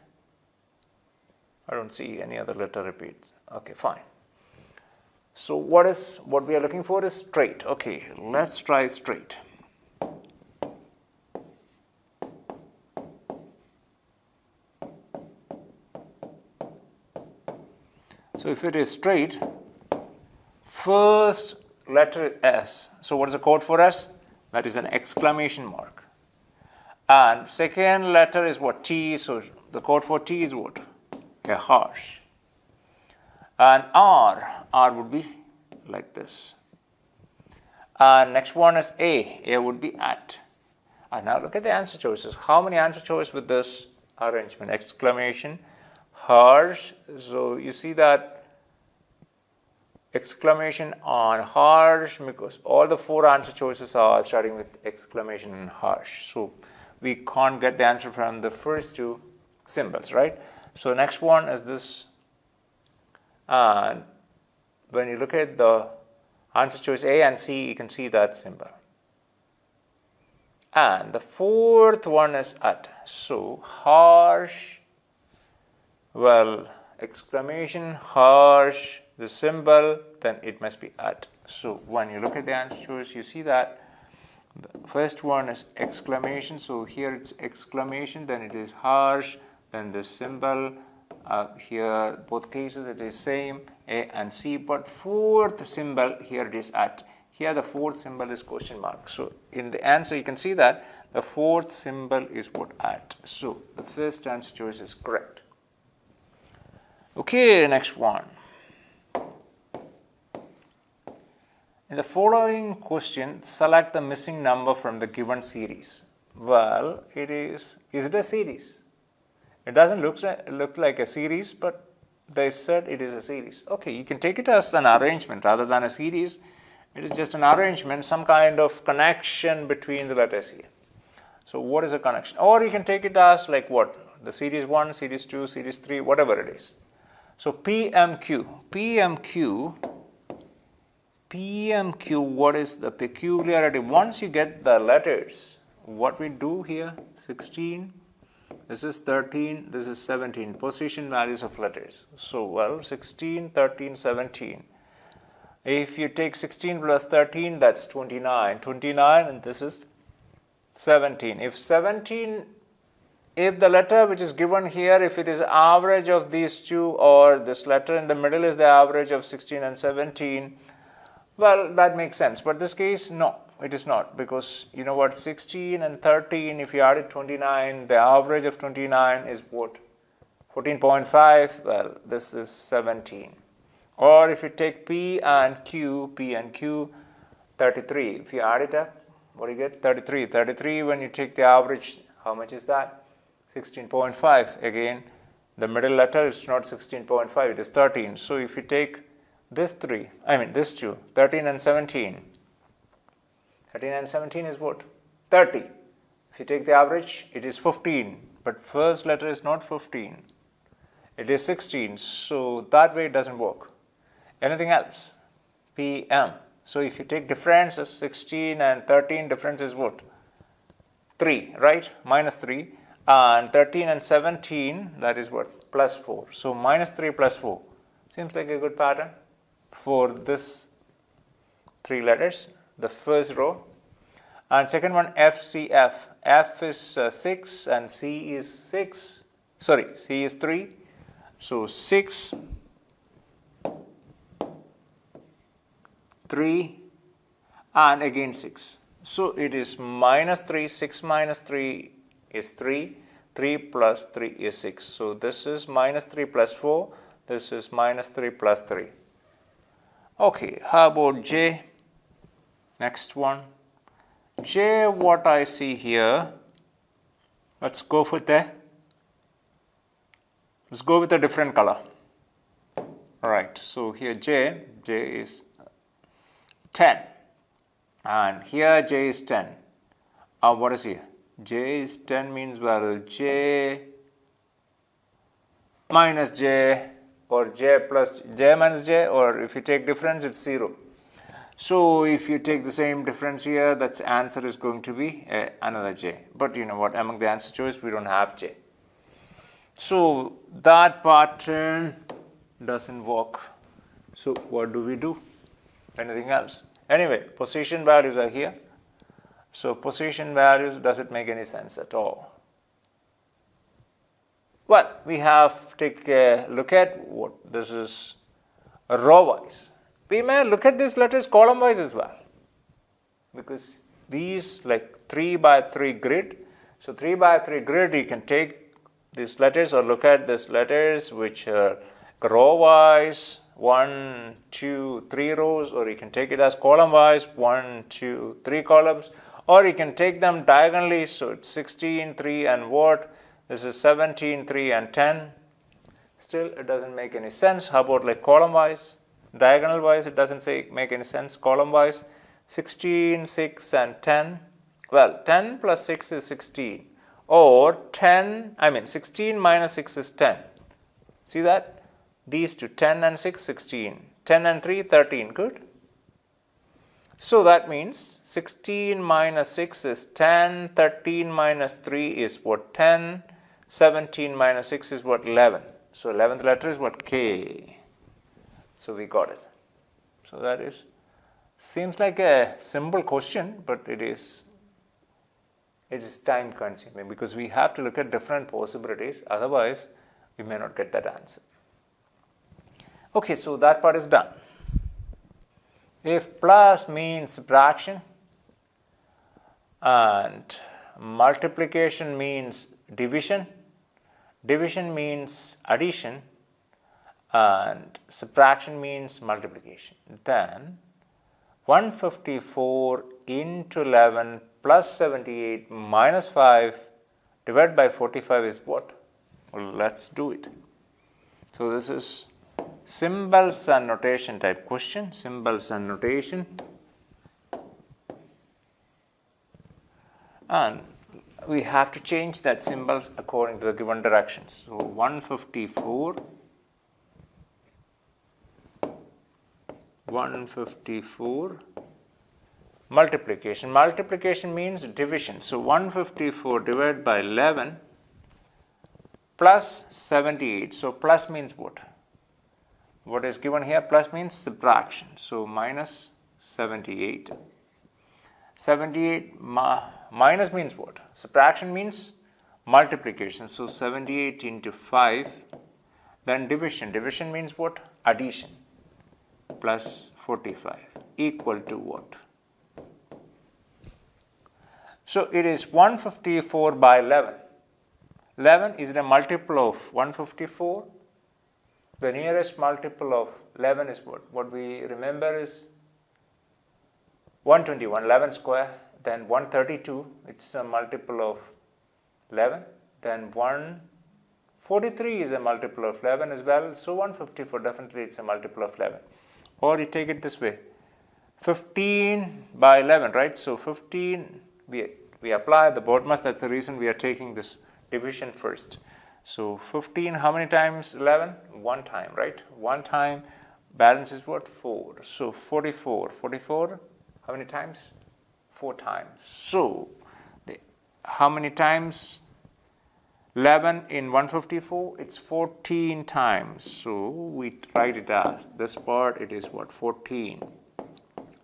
Speaker 1: I don't see any other letter repeats. Okay, fine. So what we are looking for is straight. Okay, let's try straight. So if it is straight, first letter is S. So what is the code for S? That is an exclamation mark. And second letter is what? T. So the code for T is what? A hash. And R would be like this. And next one is A would be at. And now look at the answer choices. How many answer choices with this arrangement? Exclamation, hash. So you see that exclamation on hash, because all the four answer choices are starting with exclamation and hash. So we can't get the answer from the first two symbols, right? So next one is this. And when you look at the answer choice A and C, you can see that symbol. And the fourth one is at. So hash, well, exclamation, hash, the symbol, then it must be at. So when you look at the answer choice, you see that the first one is exclamation. So here it's exclamation, then it is hash, then the symbol. Here both cases it is same, A and C, but fourth symbol here it is at. Here the fourth symbol is question mark. So in the answer you can see that the fourth symbol is what? At. So the first answer choice is correct. Okay, next one. In the following question, select the missing number from the given series. Well, is it a series? It doesn't look like a series, but they said it is a series. Okay, you can take it as an arrangement rather than a series. It is just an arrangement, some kind of connection between the letters here. So what is a connection? Or you can take it as like what? The series 1, series 2, series 3, whatever it is. So PMQ, what is the peculiarity? Once you get the letters, what we do here, 16, this is 13, this is 17, position values of letters. So, well, 16, 13, 17. If you take 16 plus 13, that's 29. 29 and this is 17. If the letter which is given here, if it is average of these two, or this letter in the middle is the average of 16 and 17, well, that makes sense. But this case, no, it is not, because you know what, 16 and 13, if you added 29, the average of 29 is what? 14.5. Well, this is 17. Or if you take P and Q, 33. If you add it up, what do you get? 33. 33, when you take the average, how much is that? 16.5. Again, the middle letter is not 16.5, it is 13. So if you take this this two, 13 and 17. 13 and 17 is what? 30. If you take the average, it is 15. But first letter is not 15. It is 16. So that way it doesn't work. Anything else? PM. So if you take differences, 16 and 13, difference is what? 3, right? Minus 3. And 13 and 17, that is what? Plus 4. So minus 3 plus 4. Seems like a good pattern for this 3 letters. The first row. And second one, FCF. F is 6 and C is 6. Sorry, C is 3. So 6, 3, and again 6. So it is minus 3, 6 minus 3 is 3, 3 plus 3 is 6. So this is minus 3 plus 4, this is minus 3 plus 3. Okay, how about J? Next one. J, what I see here, let's go with a different color. Alright, so here J is 10. And here J is 10. What is here? J is 10 means, well, J minus J or J plus J minus J, or if you take difference, it's 0. So if you take the same difference here, that's answer is going to be another J. But you know what, among the answer choice, we don't have J. So that pattern doesn't work. So what do we do? Anything else? Anyway, position values are here. So position values doesn't make any sense at all. Well, we have to take a look at what this is row wise. We may look at these letters column wise as well, because these like 3 by 3 grid. So 3 by 3 grid, you can take these letters or look at these letters which are row wise, 1, 2, 3 rows, or you can take it as column wise, 1, 2, 3 columns, or you can take them diagonally. So it's 16, 3 and what? This is 17, 3 and 10. Still, it doesn't make any sense. How about like column wise? Diagonal wise, it doesn't make any sense. Column wise, 16, 6 and 10. Well, 10 plus 6 is 16. Or 16 minus 6 is 10. See that? These two, 10 and 6, 16. 10 and 3, 13. Good. So that means 16 minus 6 is 10. 13 minus 3 is what? 10. 17 minus 6 is what? 11. So 11th letter is what? K. So we got it. So that is, seems like a simple question, but it is time consuming because we have to look at different possibilities. Otherwise, we may not get that answer. Okay, so that part is done. If plus means subtraction and multiplication means division, division means addition, and subtraction means multiplication, then 154 into 11 plus 78 minus 5 divided by 45 is what? Well, let's do it. So this is symbols and notation type question. Symbols and notation. And we have to change that symbols according to the given directions. So 154 multiplication. Multiplication means division. So 154 divided by 11 plus 78. So plus means what? What is given here? Plus means subtraction. So minus 78. 78 minus means what? Subtraction means multiplication. So 78 into 5. Then division. Division means what? Addition. Plus 45 equal to what? So it is 154 by 11. 11 is a multiple of 154. The nearest multiple of 11 is what? What we remember is 121, 11 square. Then 132, it's a multiple of 11. Then 143 is a multiple of 11 as well. So 154, definitely it's a multiple of 11. Or you take it this way, 15 by 11, right? So 15, we apply the BODMAS. That's the reason we are taking this division first. So 15, how many times 11? One time, right? One time, balance is what? 4. So 44. 44, how many times? 4 times. So how many times 11 in 154? It's 14 times. So we write it as this part. It is what? 14.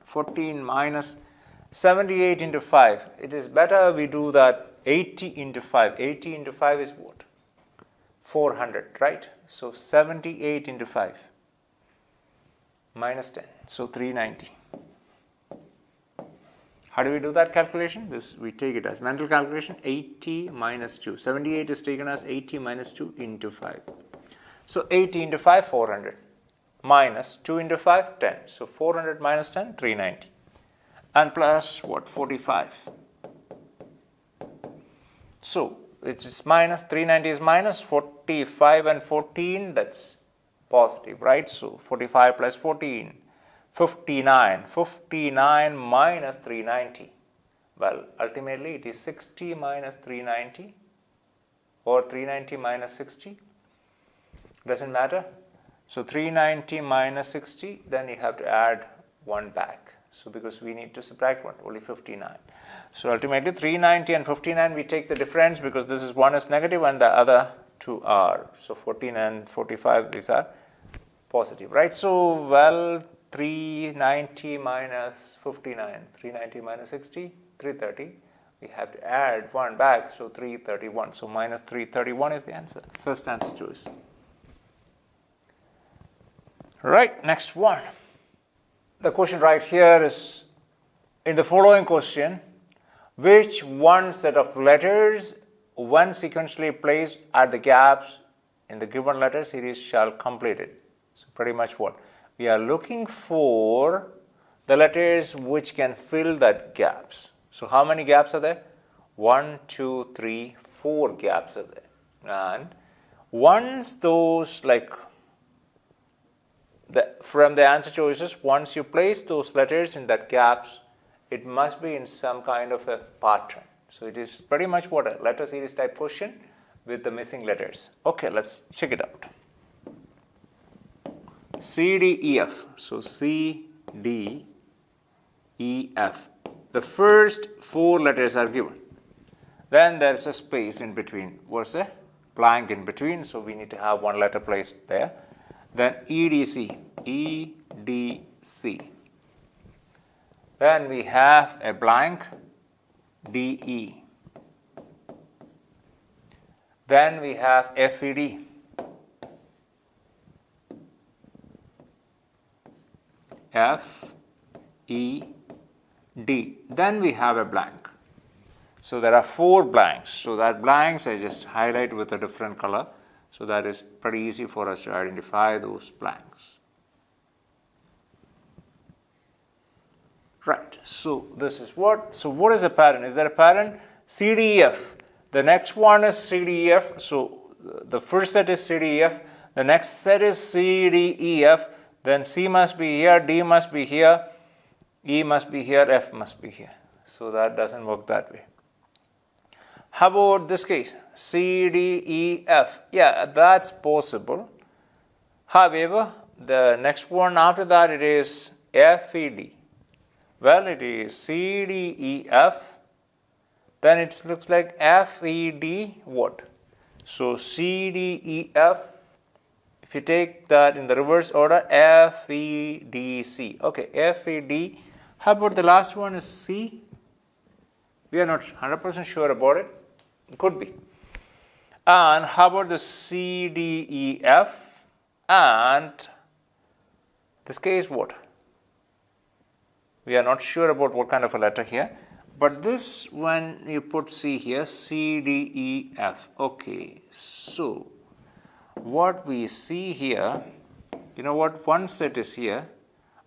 Speaker 1: 14 minus 78 into 5. It is better we do that 80 into 5. 80 into 5 is what? 400, right? So 78 into 5 minus 10. So 390. How do we do that calculation? We take it as mental calculation. 80 minus 2. 78 is taken as 80 minus 2 into 5. So 80 into 5, 400. Minus 2 into 5, 10. So 400 minus 10, 390. And plus what? 45. So it is minus, 390 is minus 45 and 14, that's positive, right? So 45 plus 14, 59. 59 minus 390. Well, ultimately it is 60 minus 390 or 390 minus 60. Doesn't matter. So 390 minus 60, then you have to add 1 back. So because we need to subtract 1, only 59. So ultimately 390 and 59, we take the difference because this is one is negative and the other two are. So 14 and 45, these are positive, right? So, well, 390 minus 59, 390 minus 60, 330. We have to add 1 back, so 331. So minus 331 is the answer, first answer choice. Right, next one. The question right here is, in the following question, which one set of letters, when sequentially placed at the gaps in the given letter series, shall complete it? So pretty much what? We are looking for the letters which can fill that gaps. So how many gaps are there? 1, 2, 3, 4 gaps are there. And once those, like, from the answer choices, once you place those letters in that gaps, it must be in some kind of a pattern. So it is pretty much what a letter series type question with the missing letters. Okay, let's check it out. C, D, E, F. So C, D, E, F. The first 4 letters are given. Then there is a space in between. What's a blank in between? So we need to have 1 letter placed there. Then EDC, EDC. Then we have a blank, DE. Then we have FED. FED. Then we have a blank. So there are 4 blanks. So that blanks I just highlight with a different color. So that is pretty easy for us to identify those blanks. Right. So this is what? So what is a pattern? Is there a pattern? CDEF. The next one is CDEF. So the first set is CDEF. The next set is CDEF. Then C must be here, D must be here, E must be here, F must be here. So that doesn't work that way. How about this case? C, D, E, F. Yeah, that's possible. However, the next one after that, it is F, E, D. Well, it is C, D, E, F. Then it looks like F, E, D, what? So C, D, E, F. If you take that in the reverse order, F, E, D, C. Okay, F, E, D. How about the last one is C? We are not 100% sure about it. It could be. And how about the C, D, E, F? And this case what? We are not sure about what kind of a letter here. But this, when you put C here, C, D, E, F. Okay, so what we see here, you know what? One set is here.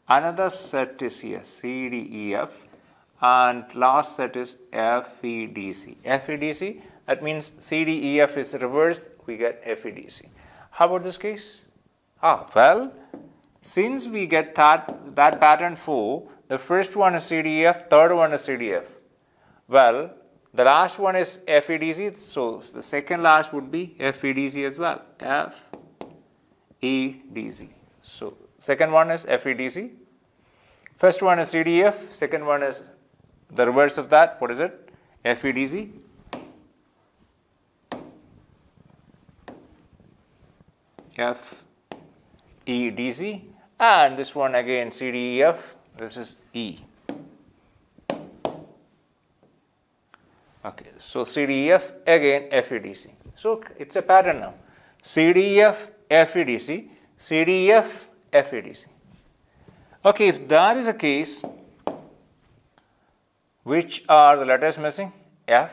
Speaker 1: Another set is here, C, D, E, F. And last set is F, E, D, C. F, E, D, C. That means C, D, E, F is reversed, we get F, E, D, C. How about this case? Well, since we get that pattern 4, the first one is C, D, E, F, third one is C, D, F. Well, the last one is F, E, D, C, so the second last would be F, E, D, C as well. F, E, D, C. So, second one is F, E, D, C. First one is C, D, E, F. Second one is the reverse of that. What is it? F, E, D, C. F, E, D, C. And this one again, C, D, E, F. This is E. Okay, so C, D, E, F, again F, E, D, C. So it's a pattern now. C, D, E, F, F, E, D, C. C, D, E, F, F, E, D, C. Okay, if that is the case, Which are the letters missing? F,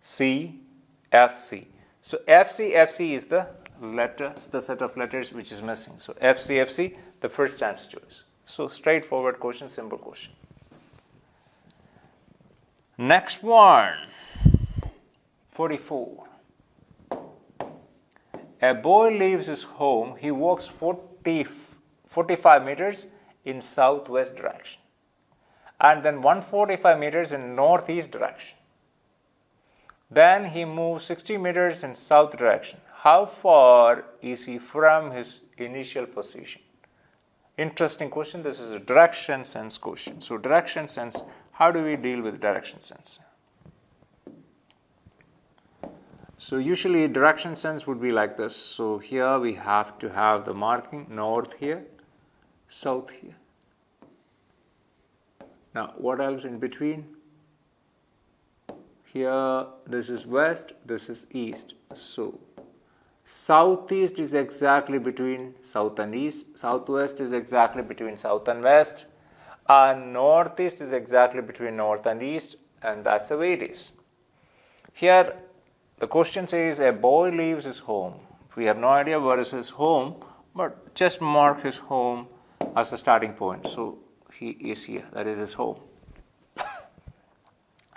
Speaker 1: C, F, C. So FC, FC is the letters, the set of letters which is missing. So FC, FC, the first answer choice. So straightforward question, simple question. Next one, 44. A boy leaves his home. He walks 45 meters in southwest direction and then 145 meters in northeast direction. Then he moves 60 meters in south direction. How far is he from his initial position? Interesting question. This is a direction sense question. So direction sense, how do we deal with direction sense? So usually direction sense would be like this. So here we have to have the marking north here, south here. Now what else in between? Here this is west, this is east. So southeast is exactly between south and east, southwest is exactly between south and west, and northeast is exactly between north and east, and that's the way it is. Here the question says a boy leaves his home. We have no idea where is his home, but just mark his home as a starting point. So he is here, that is his home.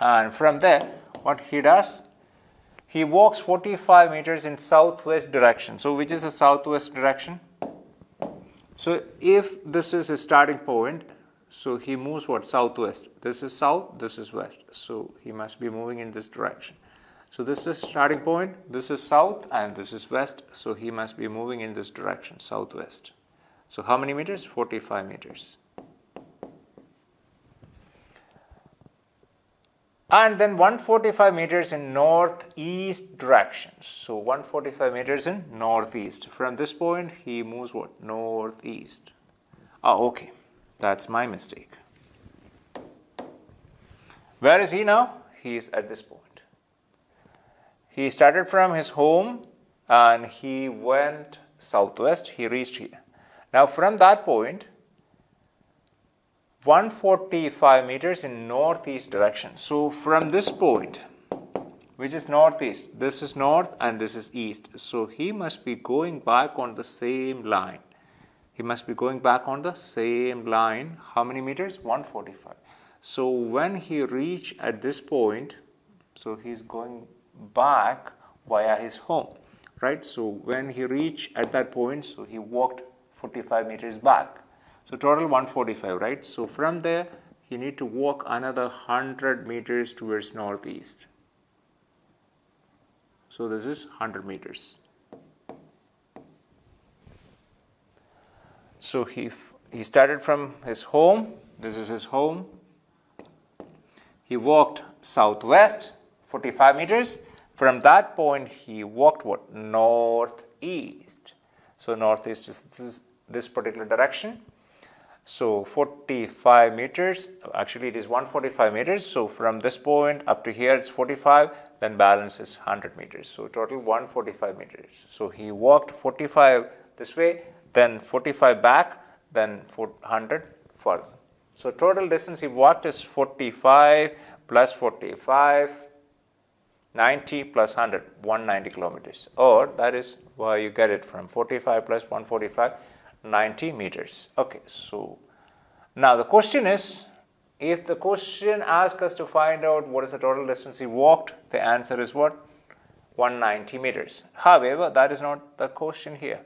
Speaker 1: And from there, what he does, he walks 45 meters in southwest direction. So which is the southwest direction? So if this is his starting point, so he moves what? Southwest. This is south, this is west. So he must be moving in this direction. So this is starting point, this is south and this is west. So he must be moving in this direction, southwest. So how many meters? 45 meters. And then 145 meters in northeast direction. So 145 meters in northeast. From this point, he moves what? Northeast. Oh, okay. That's my mistake. Where is he now? He is at this point. He started from his home and he went southwest. He reached here. Now from that point, 145 meters in northeast direction. So from this point, which is northeast, this is north and this is east. So he must be going back on the same line. He must be going back on the same line. How many meters? 145. So when he reach at this point, so he's going back via his home, right? So when he reach at that point, so he walked 45 meters back. So total 145, right? So from there, you need to walk another 100 meters towards northeast. So this is 100 meters. So he started from his home. This is his home. He walked southwest, 45 meters. From that point, he walked what? Northeast. So northeast is this particular direction. So 45 meters, actually it is 145 meters. So from this point up to here it's 45, then balance is 100 meters. So total 145 meters. So he walked 45 this way, then 45 back, then 100 further. So total distance he walked is 45 plus 45, 90 plus 100, 190 kilometers. Or that is where you get it from, 45 plus 145, 90 meters. Okay, so now the question is, if the question asks us to find out what is the total distance he walked, the answer is what? 190 meters. However, that is not the question here.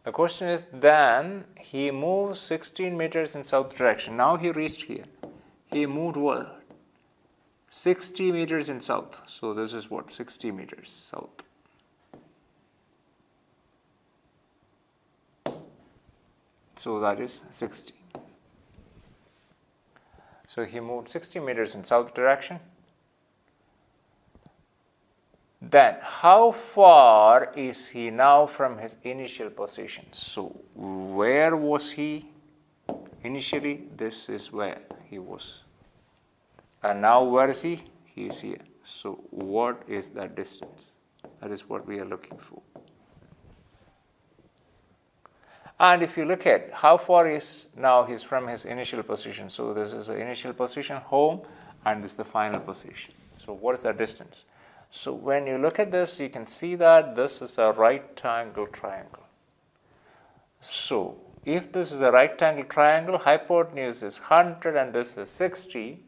Speaker 1: The question is, then he moves 16 meters in south direction. Now he reached here. He moved what? 60 meters in south. So this is what? 60 meters south. So that is 60. So he moved 60 meters in south direction. Then how far is he now from his initial position? So where was he initially? This is where he was. And now where is he? He is here. So what is that distance? That is what we are looking for. And if you look at how far is now he's from his initial position. So this is the initial position, home, and this is the final position. So what is the distance? So when you look at this, you can see that this is a right angle triangle. So if this is a right angle triangle, hypotenuse is 100 and this is 60.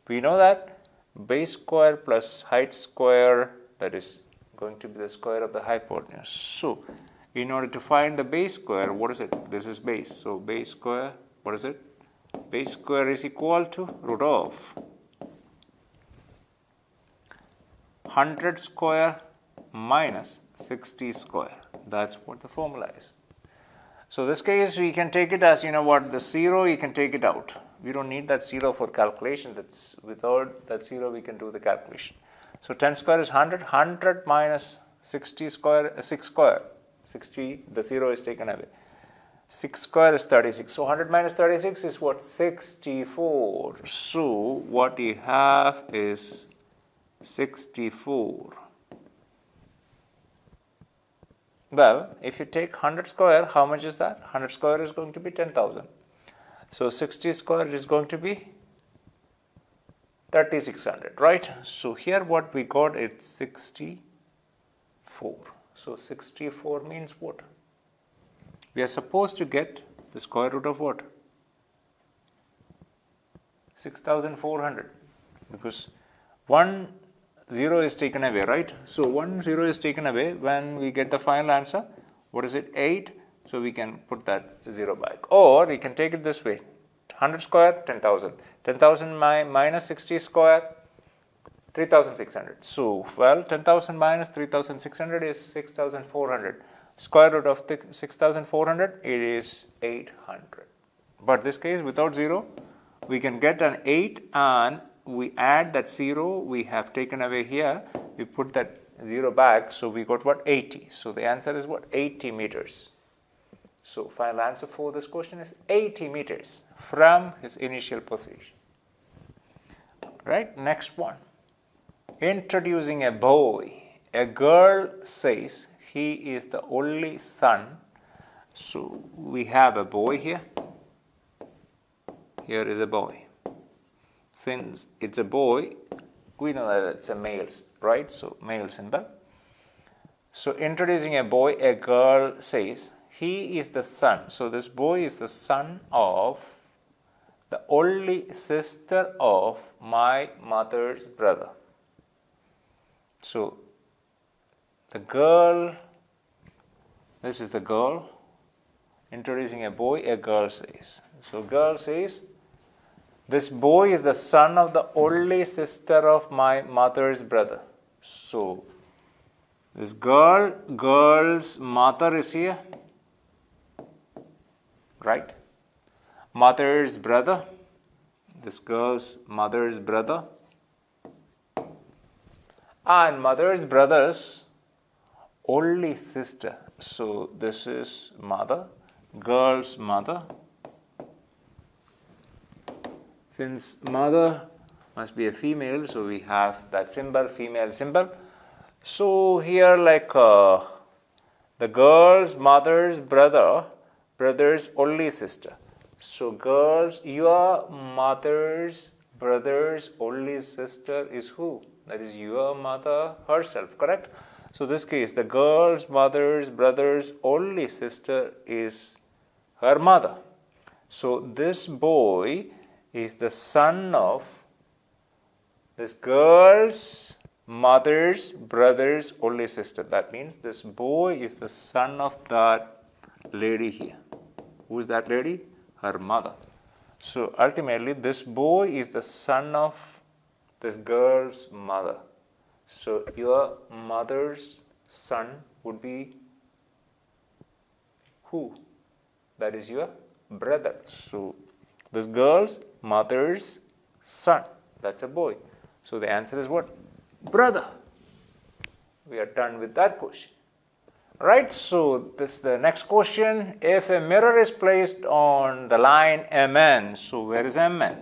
Speaker 1: We know that base square plus height square, that is going to be the square of the hypotenuse. So in order to find the base square, what is it? This is base. So base square, what is it? Base square is equal to root of 100 square minus 60 square. That's what the formula is. So this case we can take it as, the 0, you can take it out. We don't need that 0 for calculation. That's without that 0 we can do the calculation. So 10 square is 100. 100 minus 60 square, 6 square. 60, the 0 is taken away. 6 square is 36. So 100 minus 36 is what? 64. So what you have is 64. Well, if you take 100 square, how much is that? 100 square is going to be 10,000. So 60 square is going to be 3,600, right? So here what we got is 64. So 64 means what? We are supposed to get the square root of what? 6,400, because 1 0 is taken away, right? So 1 0 is taken away. When we get the final answer, what is it? 8. So we can put that 0 back. Or we can take it this way. 100 square, 10,000. 10,000 minus 60 square, 3,600. So, 10,000 minus 3,600 is 6,400. Square root of 6,400, it is 800. But this case, without 0, we can get an 8 and we add that 0 we have taken away here. We put that 0 back, so we got what? 80. So the answer is what? 80 meters. So final answer for this question is 80 meters from his initial position. Right, next one. Introducing a boy. A girl says he is the only son. So we have a boy here. Here is a boy. Since it's a boy, we know that it's a male, right? So male symbol. So introducing a boy, a girl says he is the son. So this boy is the son of the only sister of my mother's brother. So the girl, this is the girl introducing a boy, a girl says. So girl says, this boy is the son of the only sister of my mother's brother. So this girl's mother is here, right? Mother's brother, this girl's mother's brother, and mother's brother's only sister. So this is mother, girl's mother. Since mother must be a female, so we have that symbol, female symbol. So here the girl's mother's brother's only sister. So girls, your mother's brother's only sister is who? That is your mother herself, correct? So this case, the girl's mother's brother's only sister is her mother. So this boy is the son of this girl's mother's brother's only sister. That means this boy is the son of that lady here. Who is that lady? Her mother. So ultimately this boy is the son of this girl's mother. So your mother's son would be who? That is your brother. So this girl's mother's son, that's a boy. So the answer is what? Brother. We are done with that question. Right, so this is the next question. If a mirror is placed on the line MN, so where is MN?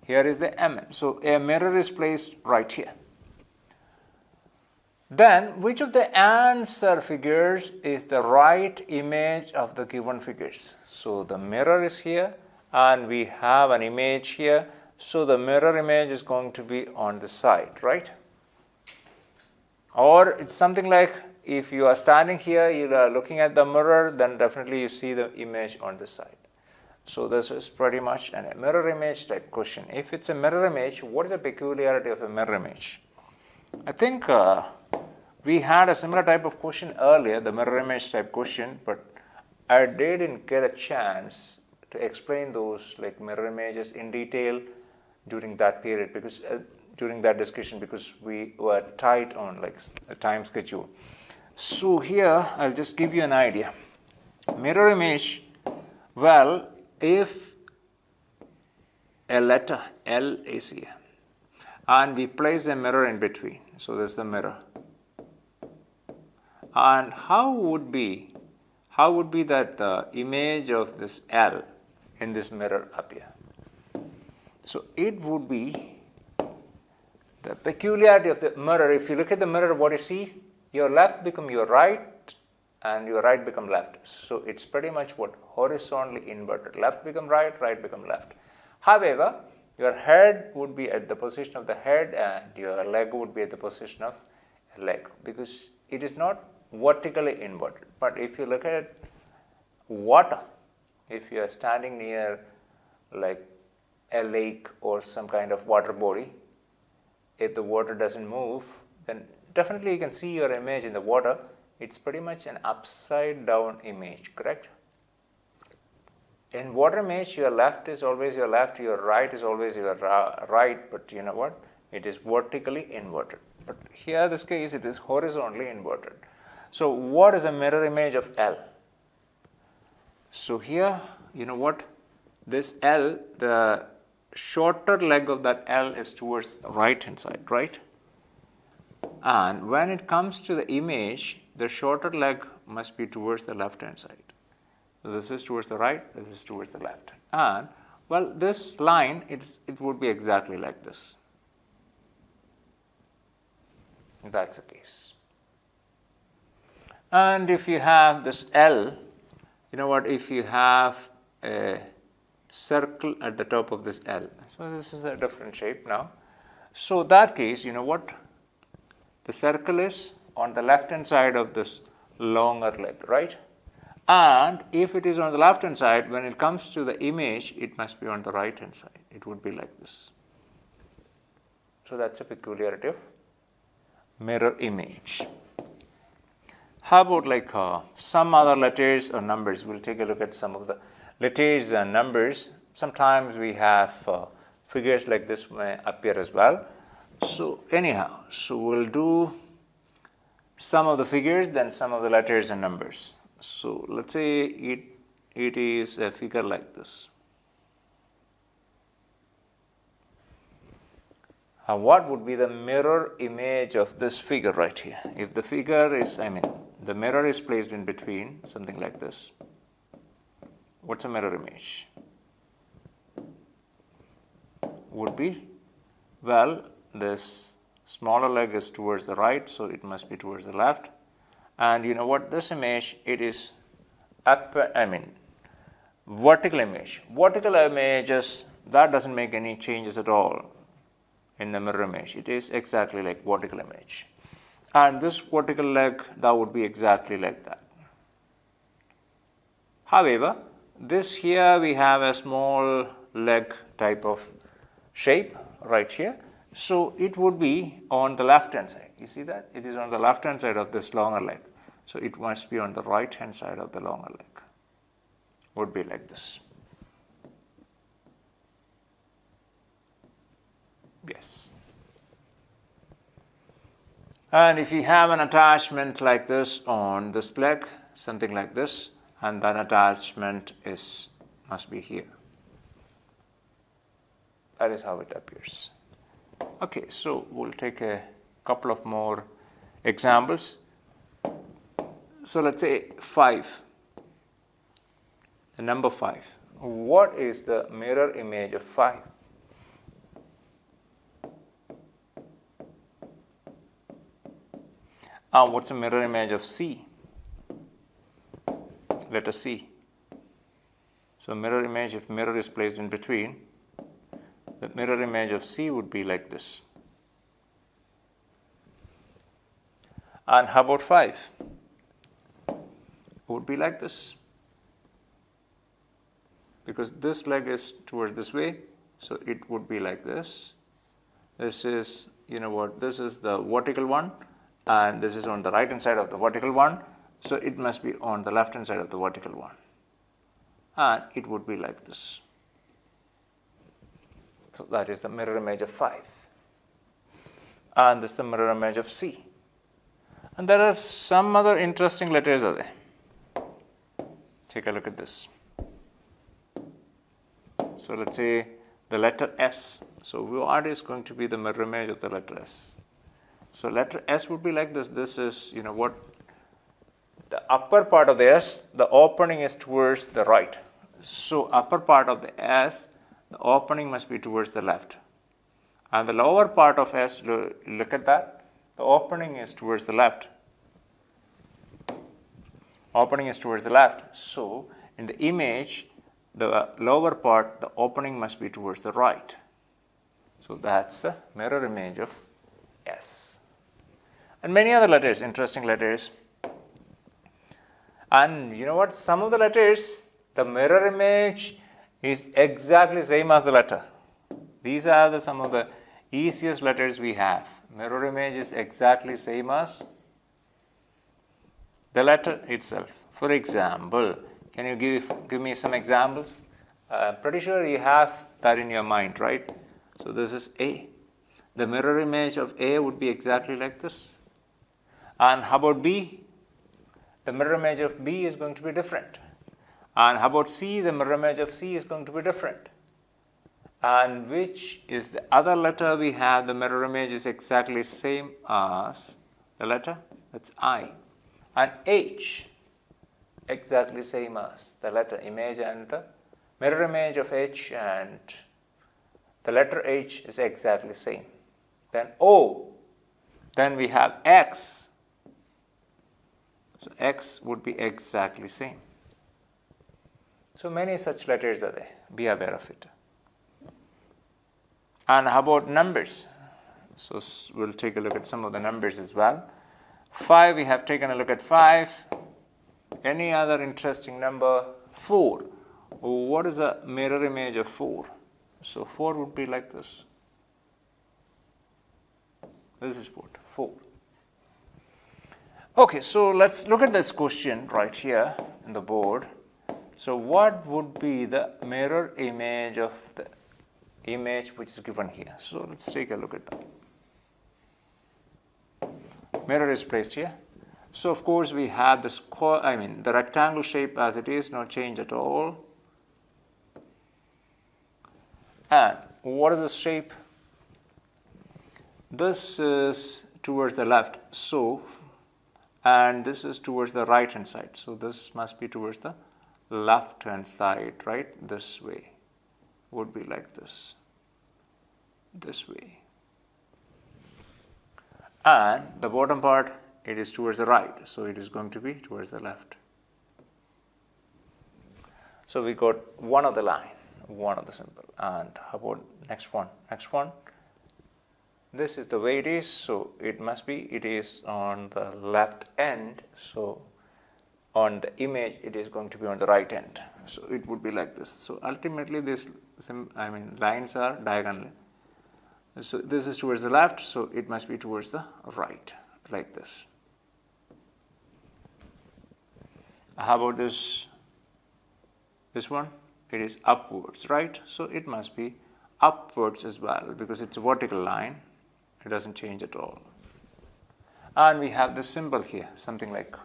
Speaker 1: Here is the MN. So a mirror is placed right here. Then which of the answer figures is the right image of the given figures? So the mirror is here and we have an image here. So the mirror image is going to be on the side, right? Or it's something like if you are standing here, you are looking at the mirror, then definitely you see the image on the side. So this is pretty much a mirror image type question. If it's a mirror image, what is the peculiarity of a mirror image? I think we had a similar type of question earlier, the mirror image type question, but I didn't get a chance to explain those like mirror images in detail during that period because during that discussion because we were tight on like a time schedule. So here I'll just give you an idea. Mirror image, well, if a letter L is here and we place a mirror in between, so there's the mirror, and how would be that the image of this L in this mirror appear? So it would be the peculiarity of the mirror. If you look at the mirror, what you see, your left become your right and your right become left. So it's pretty much what horizontally inverted. Left become right, right become left. However, your head would be at the position of the head and your leg would be at the position of a leg because it is not vertically inverted. But if you look at water, if you are standing near like a lake or some kind of water body, if the water doesn't move, then definitely you can see your image in the water. It's pretty much an upside down image, correct? In water image, your left is always your left, your right is always your right, but you know what? It is vertically inverted. But here, this case, it is horizontally inverted. So what is a mirror image of L? So here, you know what? This L, the shorter leg of that L is towards the right hand side, right? And when it comes to the image, the shorter leg must be towards the left hand side. So this is towards the right, this is towards the left. And well, this line, it would be exactly like this. That's the case. And if you have this L, you know what, if you have a circle at the top of this L, so this is a different shape now. So that case, you know what, the circle is on the left hand side of this longer leg, right? And if it is on the left hand side, when it comes to the image, it must be on the right hand side. It would be like this. So that's a peculiarity of mirror image. How about like some other letters or numbers? We'll take a look at some of the letters and numbers. Sometimes we have figures like this may appear as well. So anyhow, so we'll do some of the figures, then some of the letters and numbers. So let's say it is a figure like this. What would be the mirror image of this figure right here? If the figure is, the mirror is placed in between, something like this. What's a mirror image? Would be, well, this smaller leg is towards the right, so it must be towards the left. And you know what, this image, it is vertical image. Vertical images, that doesn't make any changes at all in the mirror image. It is exactly like vertical image. And this vertical leg, that would be exactly like that. However, this here we have a small leg type of shape right here. So it would be on the left hand side. You see that? It is on the left hand side of this longer leg. So it must be on the right hand side of the longer leg. Would be like this. Yes. And if you have an attachment like this on this leg, something like this, and that attachment must be here. That is how it appears. Okay, so we'll take a couple of more examples. So let's say 5, the number 5. What is the mirror image of 5? What's the mirror image of C? Letter C. So mirror image, if mirror is placed in between, the mirror image of C would be like this. And how about 5? Would be like this. Because this leg is towards this way, so it would be like this. This is, this is the vertical one, and this is on the right hand side of the vertical one, so it must be on the left hand side of the vertical one. And it would be like this. So that is the mirror image of 5. And this is the mirror image of C. And there are some other interesting letters are there. Take a look at this. So let's say the letter S. So what is going to be the mirror image of the letter S? So letter S would be like this. This is, what the upper part of the S, the opening is towards the right. So upper part of the S, the opening must be towards the left. And the lower part of S, look at that, the opening is towards the left. Opening is towards the left. So in the image, the lower part, the opening must be towards the right. So that's the mirror image of S. And many other letters, interesting letters. And you know what? Some of the letters, the mirror image is exactly same as the letter. These are some of the easiest letters we have. Mirror image is exactly same as the letter itself. For example, can you give me some examples? I'm pretty sure you have that in your mind, right? So this is A. The mirror image of A would be exactly like this. And how about B? The mirror image of B is going to be different. And how about C? The mirror image of C is going to be different. And which is the other letter we have? The mirror image is exactly same as the letter. That's I. And H, exactly same as the letter image, and the mirror image of H and the letter H is exactly same. Then O, then we have X. So X would be exactly same. So many such letters are there. Be aware of it. And how about numbers? So we'll take a look at some of the numbers as well. 5, we have taken a look at 5. Any other interesting number? 4. What is the mirror image of 4? So 4 would be like this. This is what? 4. Okay, so let's look at this question right here in the board. So what would be the mirror image of the image which is given here? So let's take a look at that. Mirror is placed here. So of course we have this the rectangle shape as it is, no change at all. And what is the shape? This is towards the left. So, and this is towards the right hand side. So this must be towards the left hand side, right? This way would be like this. This way. And the bottom part, it is towards the right, so it is going to be towards the left. So we got one of the line, one of the symbol. And how about next one? Next one, this is the way it is, so it is on the left end. So on the image, it is going to be on the right end. So it would be like this. So ultimately, lines are diagonal. So this is towards the left, so it must be towards the right, like this. How about this one? It is upwards, right? So it must be upwards as well, because it's a vertical line. It doesn't change at all. And we have this symbol here, something like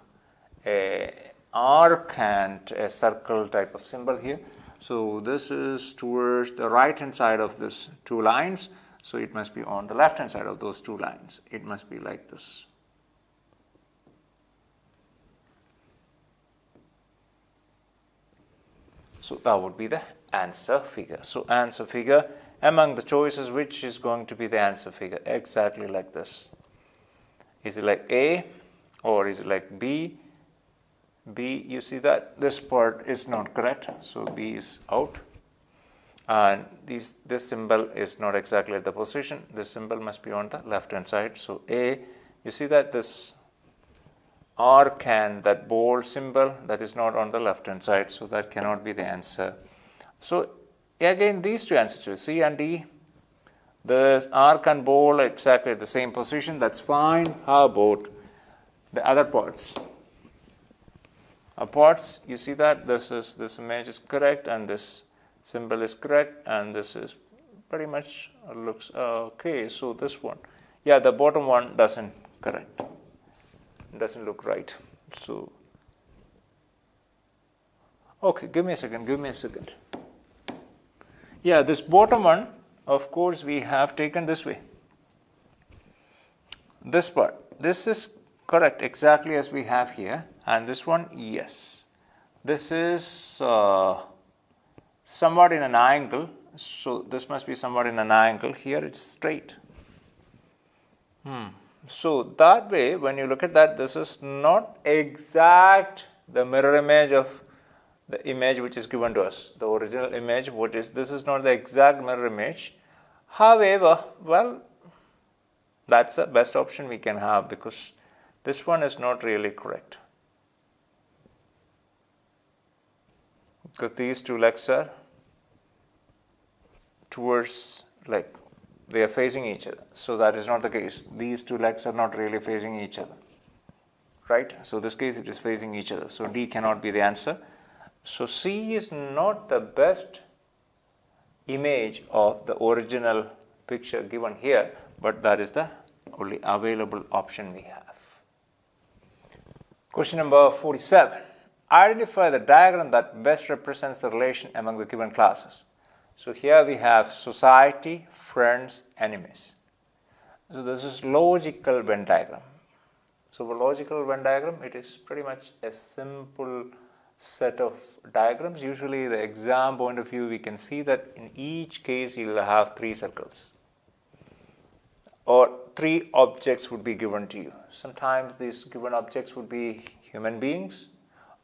Speaker 1: a arc and a circle type of symbol here. So this is towards the right hand side of this two lines. So it must be on the left hand side of those two lines. It must be like this. So that would be the answer figure. So answer figure, among the choices, which is going to be the answer figure? Exactly like this. Is it like A, Or is it like B? B, you see that this part is not correct, so B is out. And this symbol is not exactly at the position. This symbol must be on the left hand side. So A, you see that this arcane, that bold symbol, that is not on the left hand side, so that cannot be the answer. So again, these two answers, C and D, the arc and bold exactly at the same position, that's fine. How about the other parts? Parts, you see that this image is correct, and this symbol is correct, and this is pretty much looks okay. So this one, yeah, the bottom one doesn't look right. So okay, give me a second. Yeah, this bottom one, of course, we have taken this way. This part, this is correct exactly as we have here, and this one, yes, this is somewhat in an angle, so this must be somewhat in an angle. Here it's straight. So that way, when you look at that, this is not exact the mirror image of the image which is given to us, the original image. This is not the exact mirror image. However, well, that's the best option we can have, because this one is not really correct, because these two legs are towards, like, they are facing each other. So that is not the case. These two legs are not really facing each other, right? So this case it is facing each other. So D cannot be the answer. So C is not the best image of the original picture given here, but that is the only available option we have. Question number 47. Identify the diagram that best represents the relation among the given classes. So here we have society, friends, enemies. So this is logical Venn diagram. So for logical Venn diagram, it is pretty much a simple set of diagrams. Usually the exam point of view, we can see that in each case you will have 3 circles, or 3 objects would be given to you. Sometimes these given objects would be human beings,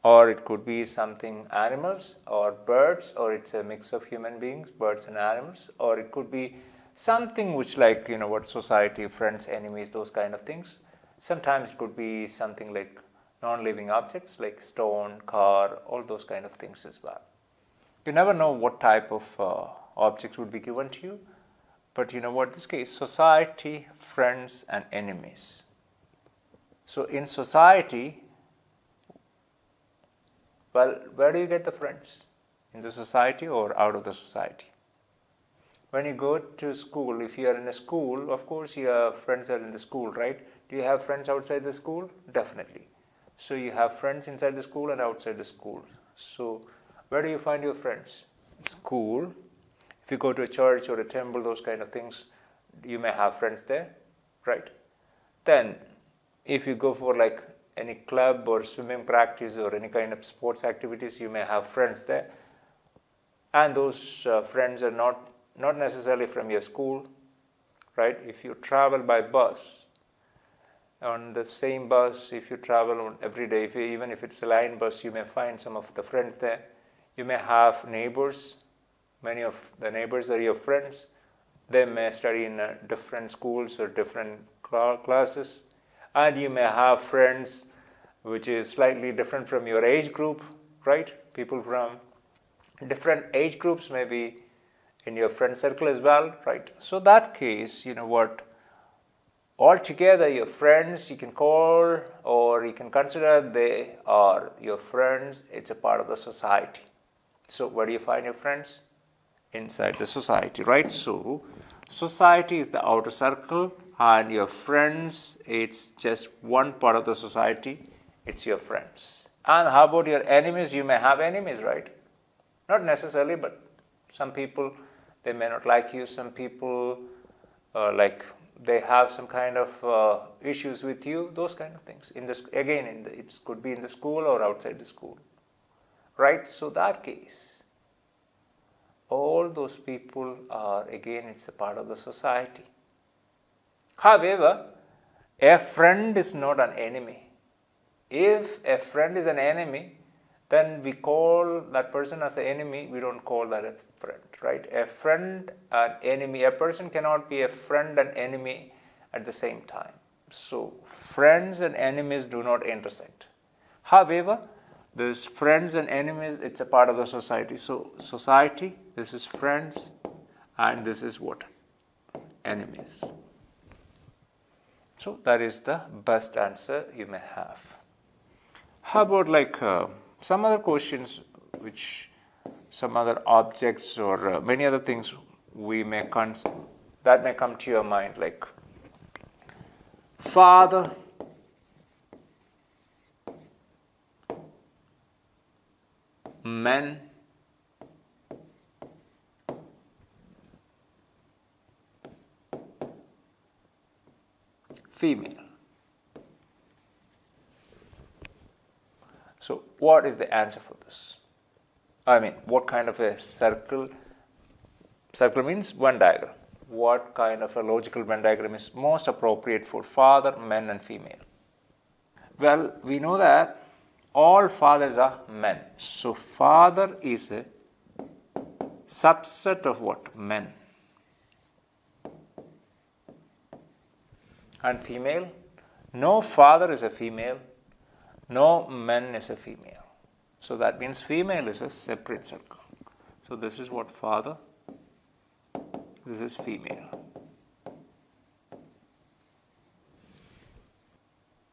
Speaker 1: or it could be something animals or birds, or it's a mix of human beings, birds and animals, or it could be something which, like, what society, friends, enemies, those kind of things. Sometimes it could be something like non-living objects like stone, car, all those kind of things as well. You never know what type of objects would be given to you, but this case, society, friends and enemies. So in society, well, where do you get the friends? In the society or out of the society? When you go to school, if you are in a school, of course your friends are in the school, right? Do you have friends outside the school? Definitely. So you have friends inside the school and outside the school. So where do you find your friends? School. If you go to a church or a temple, those kind of things, you may have friends there, right? Then if you go for like any club or swimming practice or any kind of sports activities, you may have friends there. And those friends are not necessarily from your school, right? If you travel by bus, on the same bus, if you travel on every day, even if it's a line bus, you may find some of the friends there. You may have neighbors. Many of the neighbors are your friends. They may study in different schools or different classes. And you may have friends which is slightly different from your age group, right? People from different age groups may be in your friend circle as well, right? So that case, altogether your friends you can call, or you can consider they are your friends. It's a part of the society. So where do you find your friends? Inside the society, right? So society is the outer circle, and your friends, it's just one part of the society. It's your friends. And how about your enemies? You may have enemies, right? Not necessarily, but some people, they may not like you. Some people they have some kind of issues with you, those kind of things. It could be in the school or outside the school, right? So that case, all those people are, again, it's a part of the society. However, a friend is not an enemy. If a friend is an enemy, then we call that person as an enemy, we don't call that a friend, right? A friend and enemy, a person cannot be a friend and enemy at the same time. So friends and enemies do not intersect. However, this friends and enemies, it's a part of the society. So society, this is friends, and this is what? Enemies. So that is the best answer you may have. How about like some other questions, which some other objects or many other things we may consider that may come to your mind, like father, men, female. So what is the answer for this? I mean, what kind of a circle? Circle means Venn diagram. What kind of a logical Venn diagram is most appropriate for father, men and female? Well, we know that all fathers are men. So father is a subset of what? Men. And female? No father is a female. No men is a female. So that means female is a separate circle. So this is what father, this is female.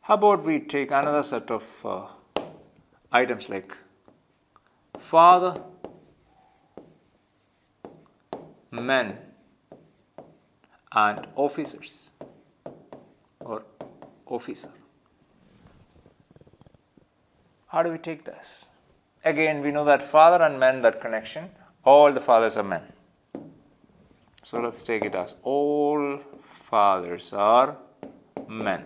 Speaker 1: How about we take another set of items like father, men and officers or officer. How do we take this? Again, we know that father and men, that connection, all the fathers are men. So let's take it as all fathers are men.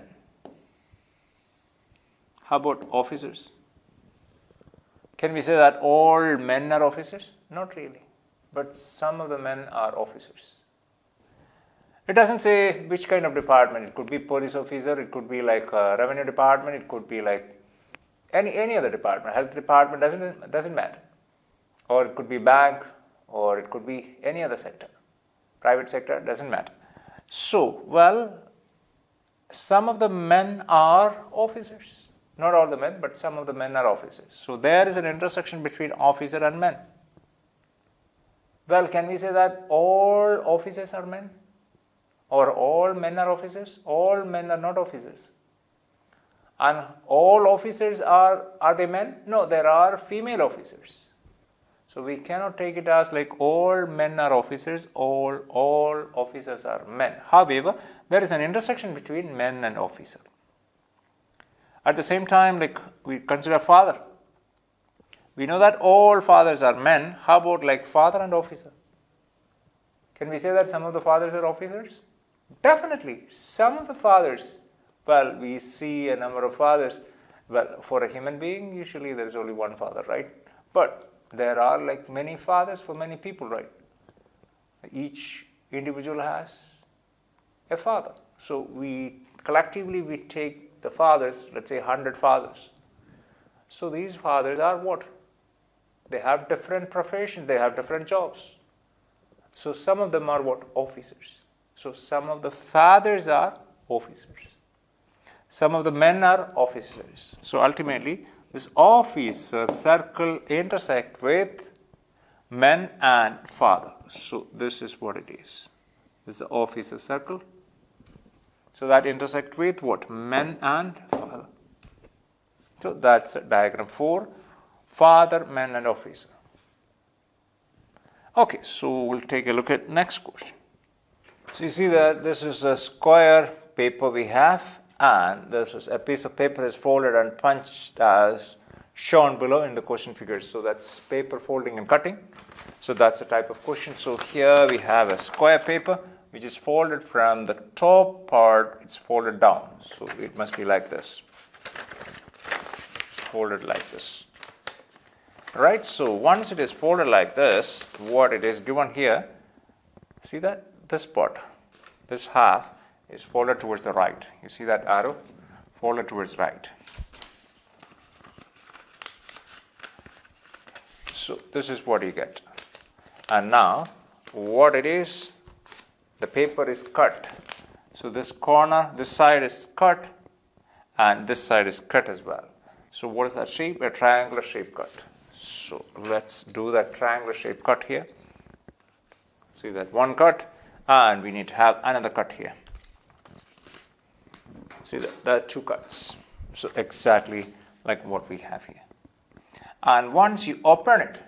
Speaker 1: How about officers? Can we say that all men are officers? Not really. But some of the men are officers. It doesn't say which kind of department. It could be police officer, it could be like a revenue department, it could be like any other department, health department, doesn't matter. Or it could be bank, or it could be any other sector. Private sector, doesn't matter. So, well, some of the men are officers. Not all the men, but some of the men are officers. So there is an intersection between officer and men. Well, can we say that all officers are men? Or all men are officers? All men are not officers. And all officers are they men? No, there are female officers. So we cannot take it as like all men are officers, all officers are men. However, there is an intersection between men and officer. At the same time, like we consider father. We know that all fathers are men. How about like father and officer? Can we say that some of the fathers are officers? Definitely. Some of the fathers. Well, we see a number of fathers. Well, for a human being, usually there is only one father, right? But there are like many fathers for many people, right? Each individual has a father. So we collectively take the fathers, let's say 100 fathers. So these fathers are what? They have different professions, they have different jobs. So some of them are what? Officers. So some of the fathers are officers. Some of the men are officers. So ultimately, this officer circle intersect with men and father. So this is what it is. This is the officer circle. So that intersect with what? Men and father. So that's diagram 4. Father, men and officer. Okay, so we'll take a look at next question. So you see that this is a square paper we have, and this is a piece of paper is folded and punched as shown below in the question figures. So that's paper folding and cutting. So that's a type of question. So here we have a square paper which is folded from the top part, it's folded down. So it must be like this. Folded like this. Right, so once it is folded like this, what it is given here, see that this part, this half is folded towards the right. You see that arrow? Folded towards right. So this is what you get. And now what it is, the paper is cut. So this corner, this side is cut, and this side is cut as well. So what is that shape? A triangular shape cut. So let's do that triangular shape cut here. See that one cut, and we need to have another cut here. See that there are two cuts. So exactly like what we have here. And once you open it,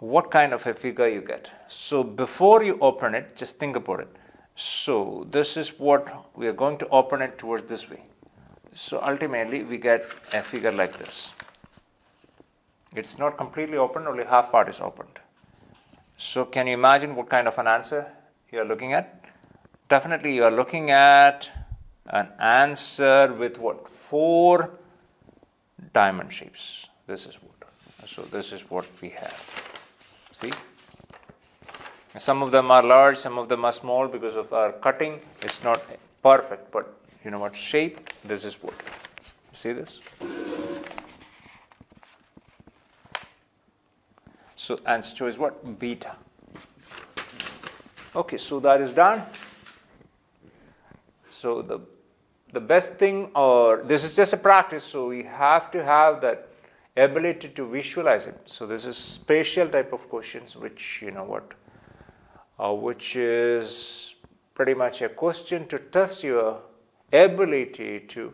Speaker 1: what kind of a figure you get? So before you open it, just think about it. So this is what we are going to open it towards this way. So ultimately we get a figure like this. It's not completely open, only half part is opened. So can you imagine what kind of an answer you are looking at? Definitely you are looking at an answer with what? 4 diamond shapes. This is what. So this is what we have. See? Some of them are large, some of them are small because of our cutting. It's not perfect, but you know what? Shape, this is what. See this? So answer choice what? Beta. Okay, so that is done. So the best thing, or this is just a practice, so we have to have that ability to visualize it. So this is spatial type of questions, which you know what, which is pretty much a question to test your ability to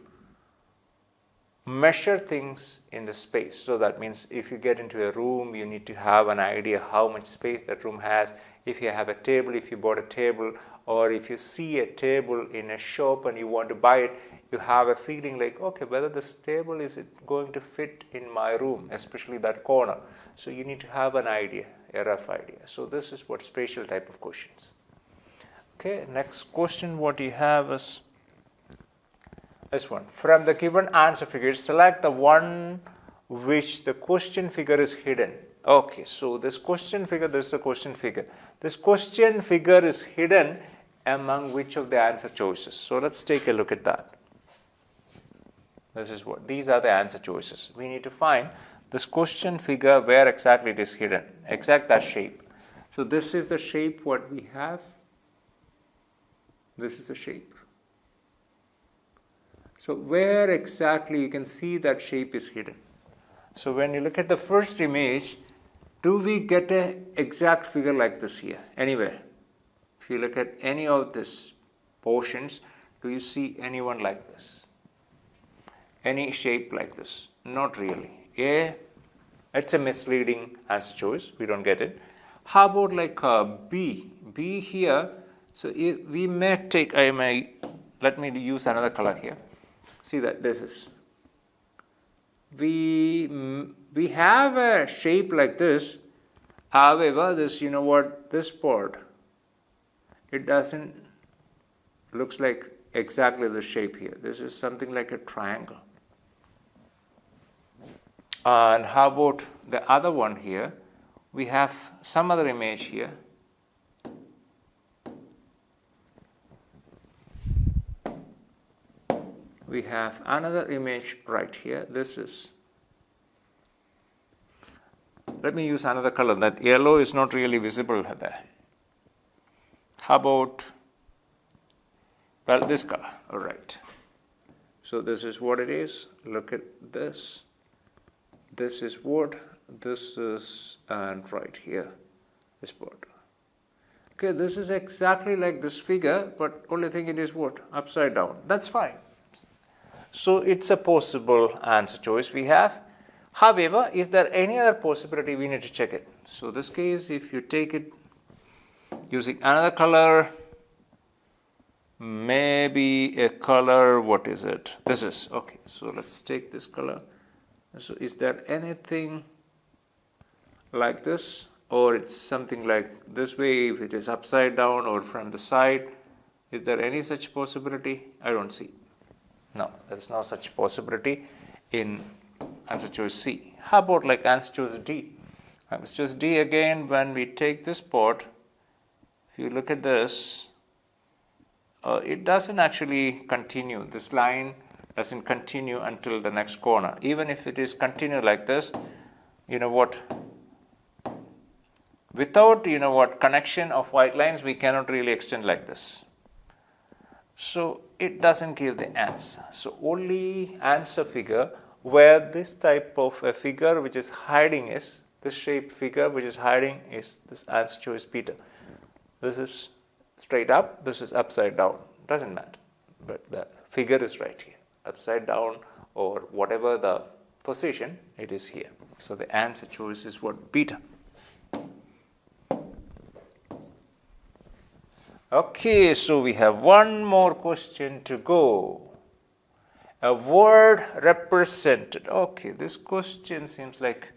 Speaker 1: measure things in the space. So that means if you get into a room, you need to have an idea how much space that room has. If you have a table, if you bought a table, or if you see a table in a shop and you want to buy it, you have a feeling like, okay, whether this table is it going to fit in my room, especially that corner. So you need to have an idea, a rough idea. So this is what spatial type of questions. Okay, next question what you have is this one. From the given answer figure, select the one which the question figure is hidden. Okay, so this question figure, this is a question figure. This question figure is hidden among which of the answer choices? So let's take a look at that. This is what, these are the answer choices. We need to find this question figure where exactly it is hidden, exact that shape. So this is the shape what we have. This is the shape. So where exactly you can see that shape is hidden. So when you look at the first image, do we get an exact figure like this here, anywhere? If you look at any of these portions, do you see anyone like this? Any shape like this? Not really. It's a misleading answer choice. We don't get it. How about like B? B here. So if we may take, let me use another color here. See that this is. We have a shape like this. However, this, you know what, this part, it doesn't, looks like exactly the shape here. This is something like a triangle. And how about the other one here? We have some other image here. We have another image right here. This is, let me use another color. That yellow is not really visible there. How about, well, this color? All right. So this is what it is. Look at this. This is what this is, and right here, this part. Okay, this is exactly like this figure, but only thing it is what? Upside down. That's fine. So it's a possible answer choice we have. However, is there any other possibility? We need to check it. So this case, if you take it using another color, maybe a color, what is it? This is, okay, so let's take this color. So is there anything like this, or it's something like this way if it is upside down or from the side? Is there any such possibility? I don't see. No, there is no such possibility in answer choice C. How about like answer choice D? Answer choice D again, when we take this part, if you look at this, it doesn't actually continue. This line doesn't continue until the next corner. Even if it is continue like this, without connection of white lines, we cannot really extend like this. So it doesn't give the answer. So only answer figure where this type of a figure which is hiding is, this shaped figure which is hiding is this answer choice beta. This is straight up, this is upside down. Doesn't matter. But the figure is right here. Upside down or whatever the position, it is here. So the answer choice is what? Beta. Okay, so we have one more question to go. A word represented. Okay, this question seems like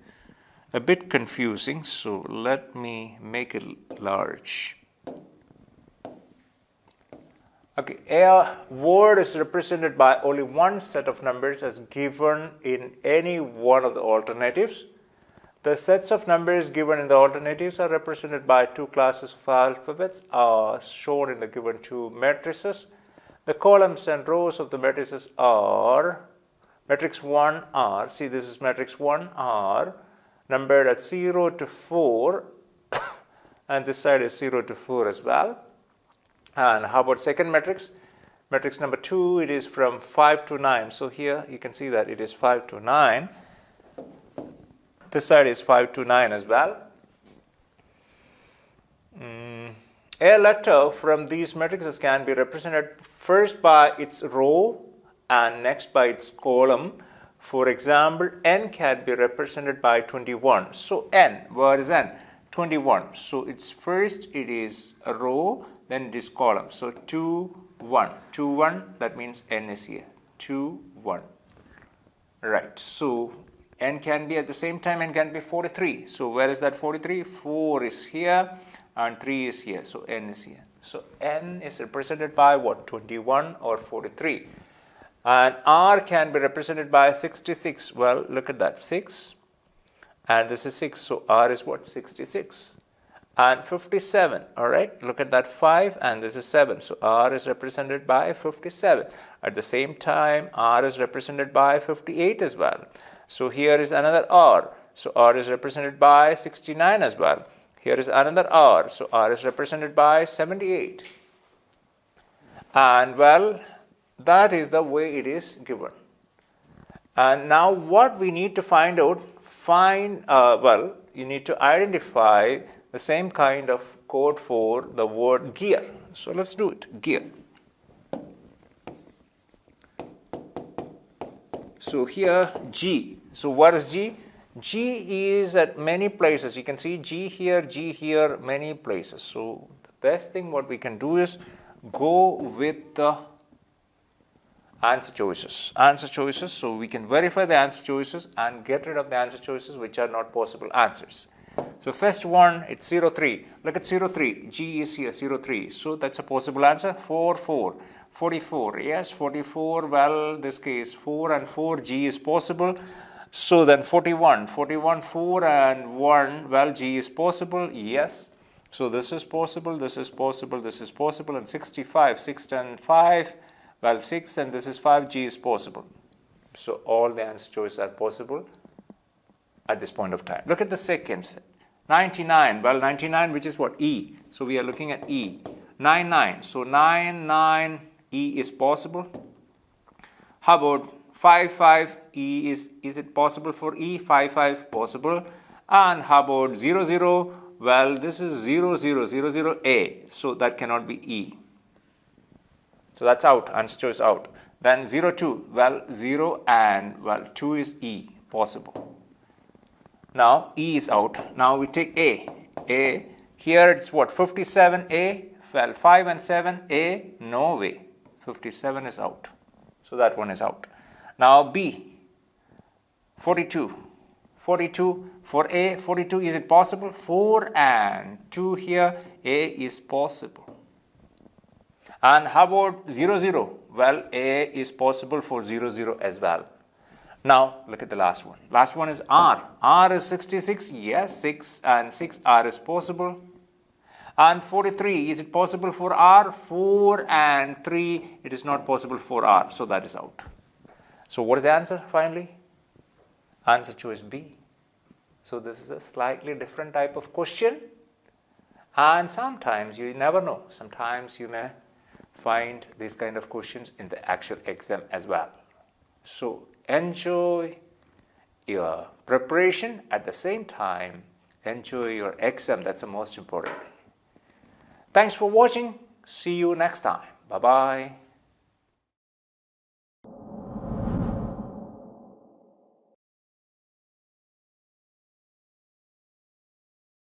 Speaker 1: a bit confusing, so let me make it large. Okay, a word is represented by only one set of numbers as given in any one of the alternatives. The sets of numbers given in the alternatives are represented by two classes of alphabets as shown in the given two matrices. The columns and rows of the matrices are, matrix 1 are, see this is matrix 1 are numbered at 0 to 4 and this side is 0 to 4 as well. And how about second matrix? Matrix number 2, it is from 5 to 9. So here you can see that it is 5 to 9. This side is 5 to 9 as well. A letter from these matrices can be represented first by its row and next by its column. For example, n can be represented by 21. So n, where is n? 21. So it's first it is a row, then it is column. So 2, 1. 2, 1, that means n is here. 2, 1. Right. So n can be at the same time, n can be 43. So where is that 43? 4 is here and 3 is here. So n is here. So n is represented by what? 21 or 43. And r can be represented by 66. Well, look at that. 6 and this is 6. So r is what? 66. And 57. All right. Look at that. 5 and this is 7. So r is represented by 57. At the same time, r is represented by 58 as well. So here is another r. So r is represented by 69 as well. Here is another r. So r is represented by 78. And well, that is the way it is given. And now what we need to find out, you need to identify the same kind of code for the word gear. So let's do it. Gear. So here G. So what is G? G is at many places. You can see G here, many places. So the best thing what we can do is go with the answer choices. Answer choices. So we can verify the answer choices and get rid of the answer choices which are not possible answers. So first one, it's 03. Look at 03. G is here, 03. So that's a possible answer. 4, 4. 44. Yes, 44. Well, this case 4 and 4. G is possible. So then 41. 41, 4 and 1. Well, G is possible. Yes. So this is possible. This is possible. This is possible. And 65. 6 and 5. Well, 6 and this is 5. G is possible. So all the answer choices are possible at this point of time. Look at the second set. 99. Well, 99, which is what? E. So we are looking at E. 99. So 9, 9. E is possible. How about 5, 5? E is it possible for E? 5, 5 possible. And how about 0, 0? Well, this is 0, 0, 0, 0, A. So that cannot be E. So that's out. Answer choice out. Then 0, 2. Well, 0 and, well, 2 is E. Possible. Now, E is out. Now we take A. A. Here it's what? 57, A. Well, 5 and 7, A. No way. 57 is out. So that one is out. Now B. 42. 42 for A. 42, is it possible? 4 and 2 here. A is possible. And how about 0, 0? Well, A is possible for 0, 0 as well. Now, look at the last one. Last one is R. R is 66. Yes, 6 and 6. R is possible. And 43. Is it possible for R? 4 and 3. It is not possible for R. So that is out. So what is the answer finally? Answer choice B. So this is a slightly different type of question. And sometimes you never know. Sometimes you may find these kind of questions in the actual exam as well. So enjoy your preparation, at the same time enjoy your exam. That's the most important thing. Thanks for watching. See you next time. Bye bye.